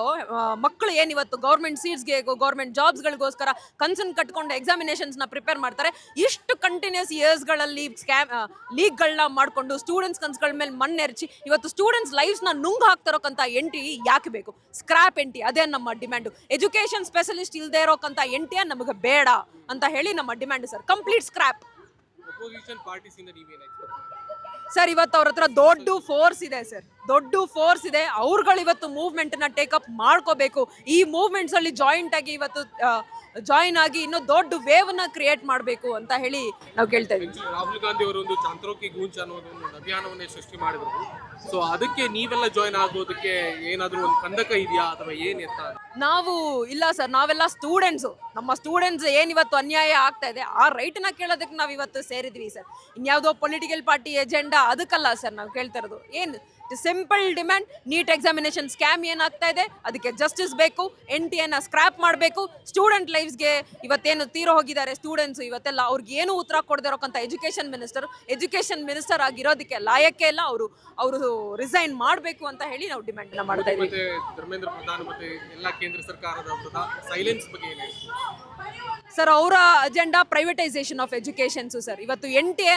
ಮಕ್ಕಳು ಏನಿವತ್ತು ಗೌರ್ಮೆಂಟ್ ಸೀಟ್ಸ್ಗೆ, ಗೌರ್ಮೆಂಟ್ ಜಾಬ್ಸ್ಗಳಿಗೋಸ್ಕರ ಕನ್ಸನ್ನ ಕಟ್ಕೊಂಡು ಎಕ್ಸಾಮಿನೇಷನ್ಸ್ನ ಪ್ರಿಪೇರ್ ಮಾಡ್ತಾರೆ. ಇಷ್ಟು ಕಂಟಿನ್ಯೂಸ್ ಇಯರ್ಸ್ಗಳಲ್ಲಿ ಲೀಕ್ಗಳನ್ನ ಮಾಡಿಕೊಂಡು ಸ್ಟೂಡೆಂಟ್ಸ್ ಕನ್ಸ್ಗಳ ಮೇಲೆ ಮಣ್ಣೆರಚಿ ಇವತ್ತು ಸ್ಟೂಡೆಂಟ್ಸ್ ಲೈಫ್ಸ್ನ ನುಂಗ್ ಹಾಕ್ತಾರೋಕ್ಕಂತ NTA ಯಾಕೆ ಬೇಕು? ಸ್ಕ್ರಾಪ್ NTA, ಅದೇ ನಮ್ಮ ಡಿಮ್ಯಾಂಡು. ಎಜುಕೇಷನ್ ಸ್ಪೆಷಲಿಸ್ಟ್ ಇಲ್ಲದೆ ಇರೋಕ್ಕಂತ NTA ನಮಗೆ ಬೇಡ ಅಂತ ಹೇಳಿ ನಮ್ಮ demand sir. Complete scrap. Opposition parties ಇಂದ ನೀವೇನು ಎಕ್ಸ್ಪೆಕ್ಟ್ ಮಾಡ್ತೀರಾ? ಸರ್, ಇವತ್ತು ಅವ್ರ ಹತ್ರ ದೊಡ್ಡ ಫೋರ್ಸ್ ಇದೆ ಸರ್, ದೊಡ್ಡ ಫೋರ್ಸ್ ಇದೆ. ಅವ್ರುಗಳು ಇವತ್ತು ಮೂವ್ಮೆಂಟ್ನ ಟೇಕಪ್ ಮಾಡ್ಕೋಬೇಕು. ಈ ಮೂವ್ಮೆಂಟ್ಸ್ ಅಲ್ಲಿ ಜಾಯಿಂಟ್ ಆಗಿ ಇವತ್ತು ಜಾಯಿನ್ ಆಗಿ ಇನ್ನೂ ದೊಡ್ಡ ವೇವ್ನ ಕ್ರಿಯೇಟ್ ಮಾಡಬೇಕು ಅಂತ ಹೇಳಿ ನಾವು ಕೇಳ್ತಾ ಇದ್ದೀವಿ. ರಾಹುಲ್ ಗಾಂಧಿ ಅವರು ಒಂದು ಚಾಂತ್ರೋಕಿ ಗೂಂಚ್ ಅನ್ನೋದು ಒಂದು ಅಭಿಯಾನವನ್ನೇ ಸೃಷ್ಟಿ ಮಾಡಿದ್ರು. ಸೊ ಅದಕ್ಕೆ ನೀವೆಲ್ಲ ಜಾಯಿನ್ ಆಗೋದಕ್ಕೆ ಏನಾದರೂ ಒಂದು ಕಂದಕ ಇದೆಯಾ ಅಥವಾ ಏನು ಎತ್ತ? ನಾವು ಇಲ್ಲ ಸರ್, ನಾವೆಲ್ಲ ಸ್ಟೂಡೆಂಟ್ಸು. ನಮ್ಮ ಸ್ಟೂಡೆಂಟ್ಸ್ ಏನಿವತ್ತು ಅನ್ಯಾಯ ಆಗ್ತಾ ಇದೆ ಆ ರೈಟ್ನ ಕೇಳೋದಕ್ಕೆ ನಾವು ಇವತ್ತು ಸೇರಿದ್ವಿ ಸರ್. ಇನ್ಯಾವುದೋ ಪೊಲಿಟಿಕಲ್ ಪಾರ್ಟಿ ಎಜೆಂಡಾ ಅದಕ್ಕಲ್ಲ ಸರ್ ನಾವು ಕೇಳ್ತಾ ಇರೋದು. ಏನು simple demand, neat examination scam ಏನಾಗ್ತಾ ಇದೆ ಅದಕ್ಕೆ ಜಸ್ಟಿಸ್ ಬೇಕು. NTA ಸ್ಕ್ರಾಪ್ ಮಾಡಬೇಕು. ಸ್ಟೂಡೆಂಟ್ ಲೈಫ್ಸ್ಗೆ ಇವತ್ತೇನು ತೀರೋ ಹೋಗಿದ್ದಾರೆ ಸ್ಟೂಡೆಂಟ್ಸ್, ಇವತ್ತೆಲ್ಲ ಅವ್ರಿಗೆ ಏನು ಉತ್ತರ ಕೊಡದೇ ಇರೋಕ್ಕಂತ ಎಜುಕೇಷನ್ ಮಿನಿಸ್ಟರ್ ಆಗಿರೋದಕ್ಕೆ ಲಾಯಕ್ಕೆ ಇಲ್ಲ. ಅವರು ರಿಸೈನ್ ಮಾಡಬೇಕು ಅಂತ ಹೇಳಿ ನಾವು ಡಿಮ್ಯಾಂಡ್ ಮಾಡ್ತಾ ಇದ್ದೀವಿ. ಮತ್ತೆ ಧರ್ಮೇಂದ್ರ ಪ್ರಧಾನ್ ಮತ್ತೆ ಎಲ್ಲ ಕೇಂದ್ರ ಸರ್ಕಾರದ ಸೈಲೆನ್ಸ್ ಬಗ್ಗೆ ಏನು ಸರ್? ಅವರ agenda privatisation of educations sir. ಇವತ್ತು NTA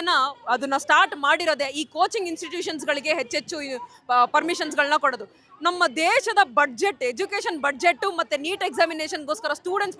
ಅದನ್ನ ಸ್ಟಾರ್ಟ್ ಮಾಡಿರೋದೇ ಈ ಕೋಚಿಂಗ್ ಇನ್ಸ್ಟಿಟ್ಯೂಷನ್ಸ್ಗಳಿಗೆ ಹೆಚ್ಚೆಚ್ಚು ಪರ್ಮಿಷನ್ಸ್ಗಳನ್ನ ಕೊಡೋದು. ನಮ್ಮ ದೇಶದ ಬಡ್ಜೆಟ್, ಎಜುಕೇಷನ್ ಬಡ್ಜೆಟ್ಟು ಮತ್ತು ನೀಟ್ ಎಕ್ಸಾಮಿನೇಷನ್ಗೋಸ್ಕರ ಸ್ಟೂಡೆಂಟ್ಸ್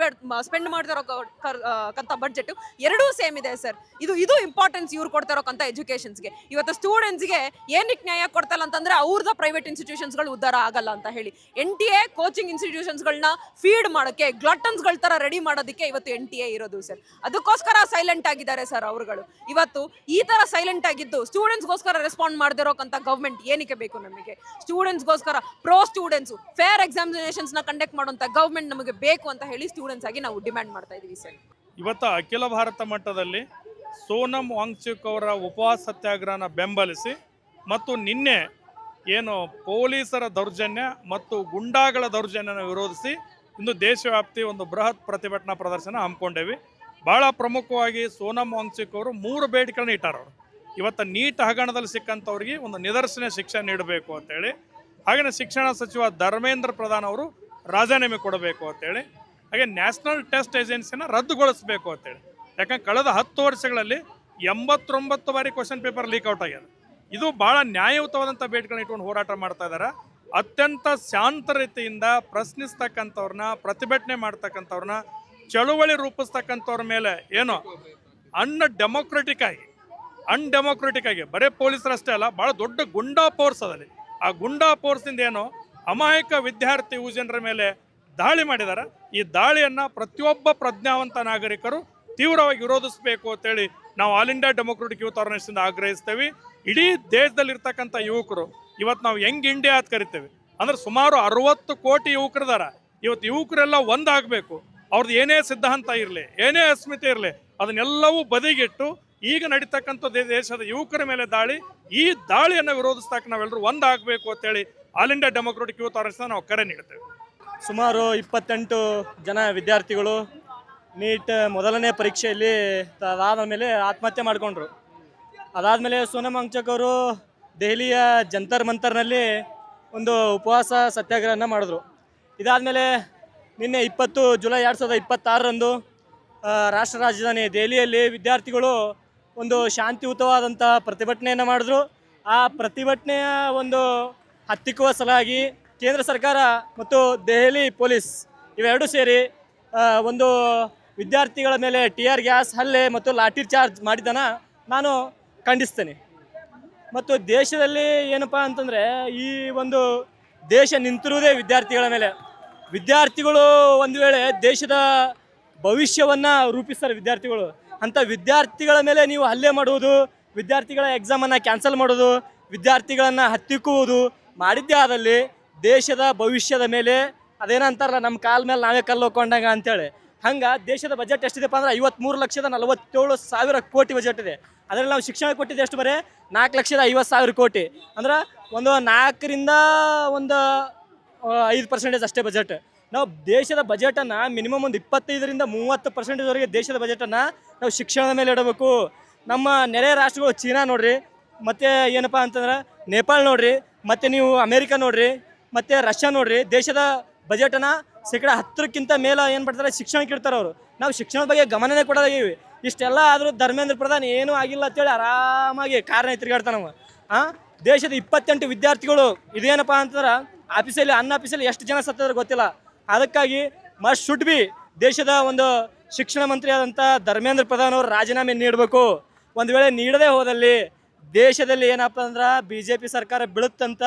ಸ್ಪೆಂಡ್ ಮಾಡ್ತಿರೋಕ್ಕಂಥ ಬಡ್ಜೆಟ್ಟು ಎರಡೂ ಸೇಮ್ ಇದೆ ಸರ್. ಇದು ಇಂಪಾರ್ಟೆನ್ಸ್ ಇವ್ರು ಕೊಡ್ತಿರೋಕ್ಕಂಥ ಎಜುಕೇಷನ್ಸ್ಗೆ. ಇವತ್ತು ಸ್ಟೂಡೆಂಟ್ಸ್ಗೆ ಏನಕ್ಕೆ ನ್ಯಾಯ ಕೊಡ್ತಲ್ಲ ಅಂತಂದರೆ ಅವ್ರದ್ದು ಪ್ರೈವೇಟ್ ಇನ್ಸ್ಟಿಟ್ಯೂಷನ್ಸ್ಗಳು ಉದ್ಧಾರ ಆಗಲ್ಲ ಅಂತ ಹೇಳಿ NTA ಕೋಚಿಂಗ್ ಇನ್ಸ್ಟಿಟ್ಯೂಷನ್ಸ್ಗಳನ್ನ ಫೀಡ್ ಮಾಡೋಕ್ಕೆ, ಗ್ಲಟನ್ಸ್ಗಳ ಥರ ರೆಡಿ ಮಾಡೋದಕ್ಕೆ ಇವತ್ತು NTA ಇರೋದು ಸರ್. ಅದಕ್ಕೋಸ್ಕರ ಸೈಲೆಂಟ್ ಆಗಿದ್ದಾರೆ ಸರ್ ಅವರುಗಳು. ಇವತ್ತು ಈ ಥರ ಸೈಲೆಂಟ್ ಆಗಿದ್ದು ಸ್ಟೂಡೆಂಟ್ಸ್ಗೋಸ್ಕರ ರೆಸ್ಪಾಂಡ್ ಮಾಡದಿರೋಕ್ಕಂಥ ಗೌರ್ಮೆಂಟ್ ಏನಕ್ಕೆ ಬೇಕು ನಮಗೆ? ಸ್ಟೂಡೆಂಟ್ಸ್ಗೋಸ್ಕರ ಪ್ರೋ ಸ್ಟೂಡೆಂಟ್ಸ್ ಫೇರ್ ಎಕ್ಸಾಮಿನೇಷನ್ಸ್ನ ಕಂಡಕ್ಟ್ ಮಾಡುವಂಥ ಗೌರ್ಮೆಂಟ್ ನಮಗೆ ಬೇಕು ಅಂತ ಹೇಳಿ ಸ್ಟೂಡೆಂಟ್ಸ್ ಆಗಿ ನಾವು ಡಿಮ್ಯಾಂಡ್ ಮಾಡ್ತಾ ಇದ್ದೀವಿ ಸರ್. ಇವತ್ತು ಅಖಿಲ ಭಾರತ ಮಟ್ಟದಲ್ಲಿ ಸೋನಂ ವಾಂಗ್ಚುಕ್ ಅವರ ಉಪವಾಸ ಸತ್ಯಾಗ್ರಹನ ಬೆಂಬಲಿಸಿ ಮತ್ತು ನಿನ್ನೆ ಏನು ಪೊಲೀಸರ ದೌರ್ಜನ್ಯ ಮತ್ತು ಗುಂಡಾಗಳ ದೌರ್ಜನ್ಯನ ವಿರೋಧಿಸಿ ಇಂದು ದೇಶವ್ಯಾಪ್ತಿ ಒಂದು ಬೃಹತ್ ಪ್ರತಿಭಟನಾ ಪ್ರದರ್ಶನ ಹಮ್ಮಿಕೊಂಡೇವಿ. ಭಾಳ ಪ್ರಮುಖವಾಗಿ ಸೋನಂ ವಾಂಗ್ಚುಕ್ ಅವರು 3 ಬೇಡಿಕೆಗಳನ್ನ ಇಟ್ಟಾರವರು. ಇವತ್ತು ನೀಟ್ ಹಗರಣದಲ್ಲಿ ಸಿಕ್ಕಂಥವ್ರಿಗೆ ಒಂದು ನಿದರ್ಶನ ಶಿಕ್ಷೆ ನೀಡಬೇಕು ಅಂತೇಳಿ, ಹಾಗೆಯೇ ಶಿಕ್ಷಣ ಸಚಿವ ಧರ್ಮೇಂದ್ರ ಪ್ರಧಾನ್ ಅವರು ರಾಜೀನಾಮೆ ಕೊಡಬೇಕು ಅಂತೇಳಿ, ಹಾಗೆ ನ್ಯಾಷನಲ್ ಟೆಸ್ಟ್ ಏಜೆನ್ಸಿನ ರದ್ದುಗೊಳಿಸಬೇಕು ಅಂತೇಳಿ. ಯಾಕಂದ್ರೆ ಕಳೆದ 10 ವರ್ಷಗಳಲ್ಲಿ 89 ಬಾರಿ ಕ್ವಶನ್ ಪೇಪರ್ ಲೀಕ್ ಔಟ್ ಆಗ್ಯದ. ಇದು ಭಾಳ ನ್ಯಾಯಯುತವಾದಂಥ ಬೇಡಿಕೆಗಳನ್ನ ಇಟ್ಕೊಂಡು ಹೋರಾಟ ಮಾಡ್ತಾ ಇದ್ದಾರೆ. ಅತ್ಯಂತ ಶಾಂತ ರೀತಿಯಿಂದ ಪ್ರಶ್ನಿಸ್ತಕ್ಕಂಥವ್ರನ್ನ, ಪ್ರತಿಭಟನೆ ಮಾಡ್ತಕ್ಕಂಥವ್ರನ್ನ, ಚಳುವಳಿ ರೂಪಿಸ್ತಕ್ಕಂಥವ್ರ ಮೇಲೆ ಏನು ಅನ್ಡೆಮೋಕ್ರೆಟಿಕ್ ಆಗಿ ಬರೀ ಪೊಲೀಸರಷ್ಟೇ ಅಲ್ಲ, ಭಾಳ ದೊಡ್ಡ ಗುಂಡಾ ಫೋರ್ಸ್ ಅದಲ್ಲಿ. ಆ ಗುಂಡಾ ಫೋರ್ಸಿಂದ ಏನು ಅಮಾಯಕ ವಿದ್ಯಾರ್ಥಿ ಯುವಜನರ ಮೇಲೆ ದಾಳಿ ಮಾಡಿದ್ದಾರೆ. ಈ ದಾಳಿಯನ್ನು ಪ್ರತಿಯೊಬ್ಬ ಪ್ರಜ್ಞಾವಂತ ನಾಗರಿಕರು ತೀವ್ರವಾಗಿ ವಿರೋಧಿಸಬೇಕು ಅಂತೇಳಿ ನಾವು all India democratic youth organisation ಆಗ್ರಹಿಸ್ತೇವೆ. ಇಡೀ ದೇಶದಲ್ಲಿರ್ತಕ್ಕಂಥ ಯುವಕರು ಇವತ್ತು ನಾವು ಯಂಗ್ ಇಂಡಿಯಾ ಅಂತ ಕರಿತೇವೆ, ಅಂದ್ರೆ ಸುಮಾರು 60 ಕೋಟಿ ಯುವಕರಿದಾರ. ಇವತ್ತು ಯುವಕರೆಲ್ಲ ಒಂದಾಗಬೇಕು. ಅವ್ರದ್ದು ಏನೇ ಸಿದ್ಧಾಂತ ಇರಲಿ, ಏನೇ ಅಸ್ಮಿತೆ ಇರಲಿ, ಅದನ್ನೆಲ್ಲವೂ ಬದಿಗಿಟ್ಟು ಈಗ ನಡೀತಕ್ಕಂಥ ದೇಶದ ಯುವಕರ ಮೇಲೆ ದಾಳಿ, ಈ ದಾಳಿಯನ್ನು ವಿರೋಧಿಸ್ತಕ್ಕ ನಾವೆಲ್ಲರೂ ಒಂದಾಗಬೇಕು ಅಂತೇಳಿ All India democratic youth Organisation ನಾವು ಕರೆ ನೀಡ್ತೇವೆ. ಸುಮಾರು 28 ಜನ ವಿದ್ಯಾರ್ಥಿಗಳು ನೀಟ್ ಮೊದಲನೇ ಪರೀಕ್ಷೆಯಲ್ಲಿ ಅದಾದ ಮೇಲೆ ಆತ್ಮಹತ್ಯೆ ಮಾಡಿಕೊಂಡ್ರು. ಅದಾದಮೇಲೆ ಸೋನಂ ವಾಂಗ್ಚುಕ್ ಅವರು ದೆಹಲಿಯ ಜಂತರ್ ಮಂತರ್ನಲ್ಲಿ ಒಂದು ಉಪವಾಸ ಸತ್ಯಾಗ್ರಹನ ಮಾಡಿದ್ರು. ಇದಾದಮೇಲೆ ನಿನ್ನೆ 20 ಜುಲೈ 2026ರಂದು ರಾಷ್ಟ್ರ ರಾಜಧಾನಿ ದೆಹಲಿಯಲ್ಲಿ ವಿದ್ಯಾರ್ಥಿಗಳು ಒಂದು ಶಾಂತಿಯುತವಾದಂಥ ಪ್ರತಿಭಟನೆಯನ್ನು ಮಾಡಿದ್ರು. ಆ ಪ್ರತಿಭಟನೆಯ ಒಂದು ಹತ್ತಿಕ್ಕುವ ಸಲುವಾಗಿ ಕೇಂದ್ರ ಸರ್ಕಾರ ಮತ್ತು ದೆಹಲಿ ಪೊಲೀಸ್ ಇವೆರಡೂ ಸೇರಿ ಒಂದು ವಿದ್ಯಾರ್ಥಿಗಳ ಮೇಲೆ ಟಿಯರ್ ಗ್ಯಾಸ್ ಹಲ್ಲೆ ಮತ್ತು ಲಾಠಿ ಚಾರ್ಜ್ ಮಾಡಿದ್ದನ್ನು ನಾನು ಖಂಡಿಸ್ತೇನೆ. ಮತ್ತು ದೇಶದಲ್ಲಿ ಏನಪ್ಪ ಅಂತಂದರೆ ಈ ಒಂದು ದೇಶ ನಿಂತಿರುವುದೇ ವಿದ್ಯಾರ್ಥಿಗಳ ಮೇಲೆ. ವಿದ್ಯಾರ್ಥಿಗಳು ಒಂದು ವೇಳೆ ದೇಶದ ಭವಿಷ್ಯವನ್ನು ರೂಪಿಸ್ತಾರೆ ವಿದ್ಯಾರ್ಥಿಗಳು. ಅಂಥ ವಿದ್ಯಾರ್ಥಿಗಳ ಮೇಲೆ ನೀವು ಹಲ್ಲೆ ಮಾಡುವುದು, ವಿದ್ಯಾರ್ಥಿಗಳ ಎಕ್ಸಾಮನ್ನು ಕ್ಯಾನ್ಸಲ್ ಮಾಡೋದು, ವಿದ್ಯಾರ್ಥಿಗಳನ್ನು ಹತ್ತಿಕ್ಕುವುದು ಮಾಡಿದ್ದೇ ಆದಲ್ಲಿ ದೇಶದ ಭವಿಷ್ಯದ ಮೇಲೆ ಅದೇನಂತಾರಲ್ಲ, ನಮ್ಮ ಕಾಲ ಮೇಲೆ ನಾವೇ ಕಲ್ಲು ಹೋಗ್ಕೊಂಡಾಗ ಅಂತೇಳಿ. ಹಂಗೆ ದೇಶದ ಬಜೆಟ್ ಎಷ್ಟಿದೆಪ್ಪ ಅಂದ್ರೆ 53,47,000 ಕೋಟಿ ಬಜೆಟ್ ಇದೆ. ಅದರಲ್ಲಿ ನಾವು ಶಿಕ್ಷಣ ಕೊಟ್ಟಿದ್ದು ಎಷ್ಟು ಬರೀ 4,50,000 ಕೋಟಿ. ಅಂದ್ರೆ ಒಂದು 4ರಿಂದ 5% ಅಷ್ಟೇ ಬಜೆಟ್. ನಾವು ದೇಶದ ಬಜೆಟನ್ನು ಮಿನಿಮಮ್ ಒಂದು 25ರಿಂದ 30%ವರೆಗೆ ದೇಶದ ಬಜೆಟನ್ನು ನಾವು ಶಿಕ್ಷಣದ ಮೇಲೆ ಇಡಬೇಕು. ನಮ್ಮ ನೆರೆ ರಾಷ್ಟ್ರಗಳು ಚೀನಾ ನೋಡ್ರಿ, ಮತ್ತು ಏನಪ್ಪ ಅಂತಂದ್ರೆ ನೇಪಾಳ ನೋಡ್ರಿ, ಮತ್ತು ನೀವು ಅಮೇರಿಕಾ ನೋಡ್ರಿ, ಮತ್ತು ರಷ್ಯಾ ನೋಡ್ರಿ, ದೇಶದ ಬಜೆಟನ್ನು 10% ಮೇಲೆ ಏನು ಮಾಡ್ತಾರೆ ಶಿಕ್ಷಣಕ್ಕೆ ಇಡ್ತಾರೆ ಅವರು. ನಾವು ಶಿಕ್ಷಣದ ಬಗ್ಗೆ ಗಮನನೇ ಕೊಡೋದಾಗಿವಿ. ಇಷ್ಟೆಲ್ಲ ಆದರೂ ಧರ್ಮೇಂದ್ರ ಪ್ರಧಾನ್ ಏನೂ ಆಗಿಲ್ಲ ಅಂತೇಳಿ ಆರಾಮಾಗಿ ಕಾರಣ ತಿರುಗಾಡ್ತಾನವ. ದೇಶದ 28 ವಿದ್ಯಾರ್ಥಿಗಳು ಇದೇನಪ್ಪ ಅಂತಂದ್ರೆ ಆಫೀಸಲ್ಲಿ ಆಫೀಸಲ್ಲಿ ಎಷ್ಟು ಜನ ಸತ್ತಿದ್ರೆ ಗೊತ್ತಿಲ್ಲ. ಅದಕ್ಕಾಗಿ ಮಸ್ಟ್ ಶುಡ್ ಬಿ ದೇಶದ ಒಂದು ಶಿಕ್ಷಣ ಮಂತ್ರಿ ಆದಂಥ ಧರ್ಮೇಂದ್ರ ಪ್ರಧಾನ್ ಅವರು ರಾಜೀನಾಮೆ ನೀಡಬೇಕು. ಒಂದು ವೇಳೆ ನೀಡದೇ ಹೋದಲ್ಲಿ ದೇಶದಲ್ಲಿ ಏನಪ್ಪ ಅಂದ್ರೆ BJP ಸರ್ಕಾರ ಬೀಳುತ್ತಂತ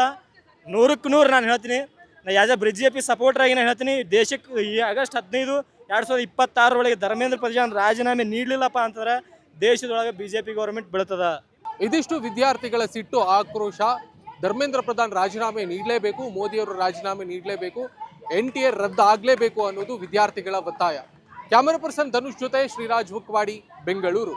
100ಕ್ಕೆ 100 ನಾನು ಹೇಳ್ತೀನಿ. ಆ್ಯಸ್ ಎ BJP ಸಪೋರ್ಟರಾಗಿ ನಾನು ಹೇಳ್ತೀನಿ, ದೇಶಕ್ಕೆ ಈ ಆಗಸ್ಟ್ 15, 2026 ಧರ್ಮೇಂದ್ರ ಪ್ರಧಾನ್ ರಾಜೀನಾಮೆ ನೀಡಲಿಲ್ಲಪ್ಪ ಅಂತಂದ್ರೆ ದೇಶದೊಳಗೆ BJP ಗೌರ್ಮೆಂಟ್ ಬೀಳ್ತದ. ಇದಿಷ್ಟು ವಿದ್ಯಾರ್ಥಿಗಳ ಸಿಟ್ಟು, ಆಕ್ರೋಶ. ಧರ್ಮೇಂದ್ರ ಪ್ರಧಾನ್ ರಾಜೀನಾಮೆ ನೀಡಲೇಬೇಕು, ಮೋದಿಯವರು ರಾಜೀನಾಮೆ ನೀಡಲೇಬೇಕು, NTA ರದ್ದಾಗಲೇಬೇಕು ಅನ್ನೋದು ವಿದ್ಯಾರ್ಥಿಗಳ ಒತ್ತಾಯ. ಕ್ಯಾಮರಾ ಪರ್ಸನ್ ಧನುಷ್ ಜೊತೆ ಶ್ರೀರಾಜ್ ಹುಕ್ವಾಡಿ, ಬೆಂಗಳೂರು.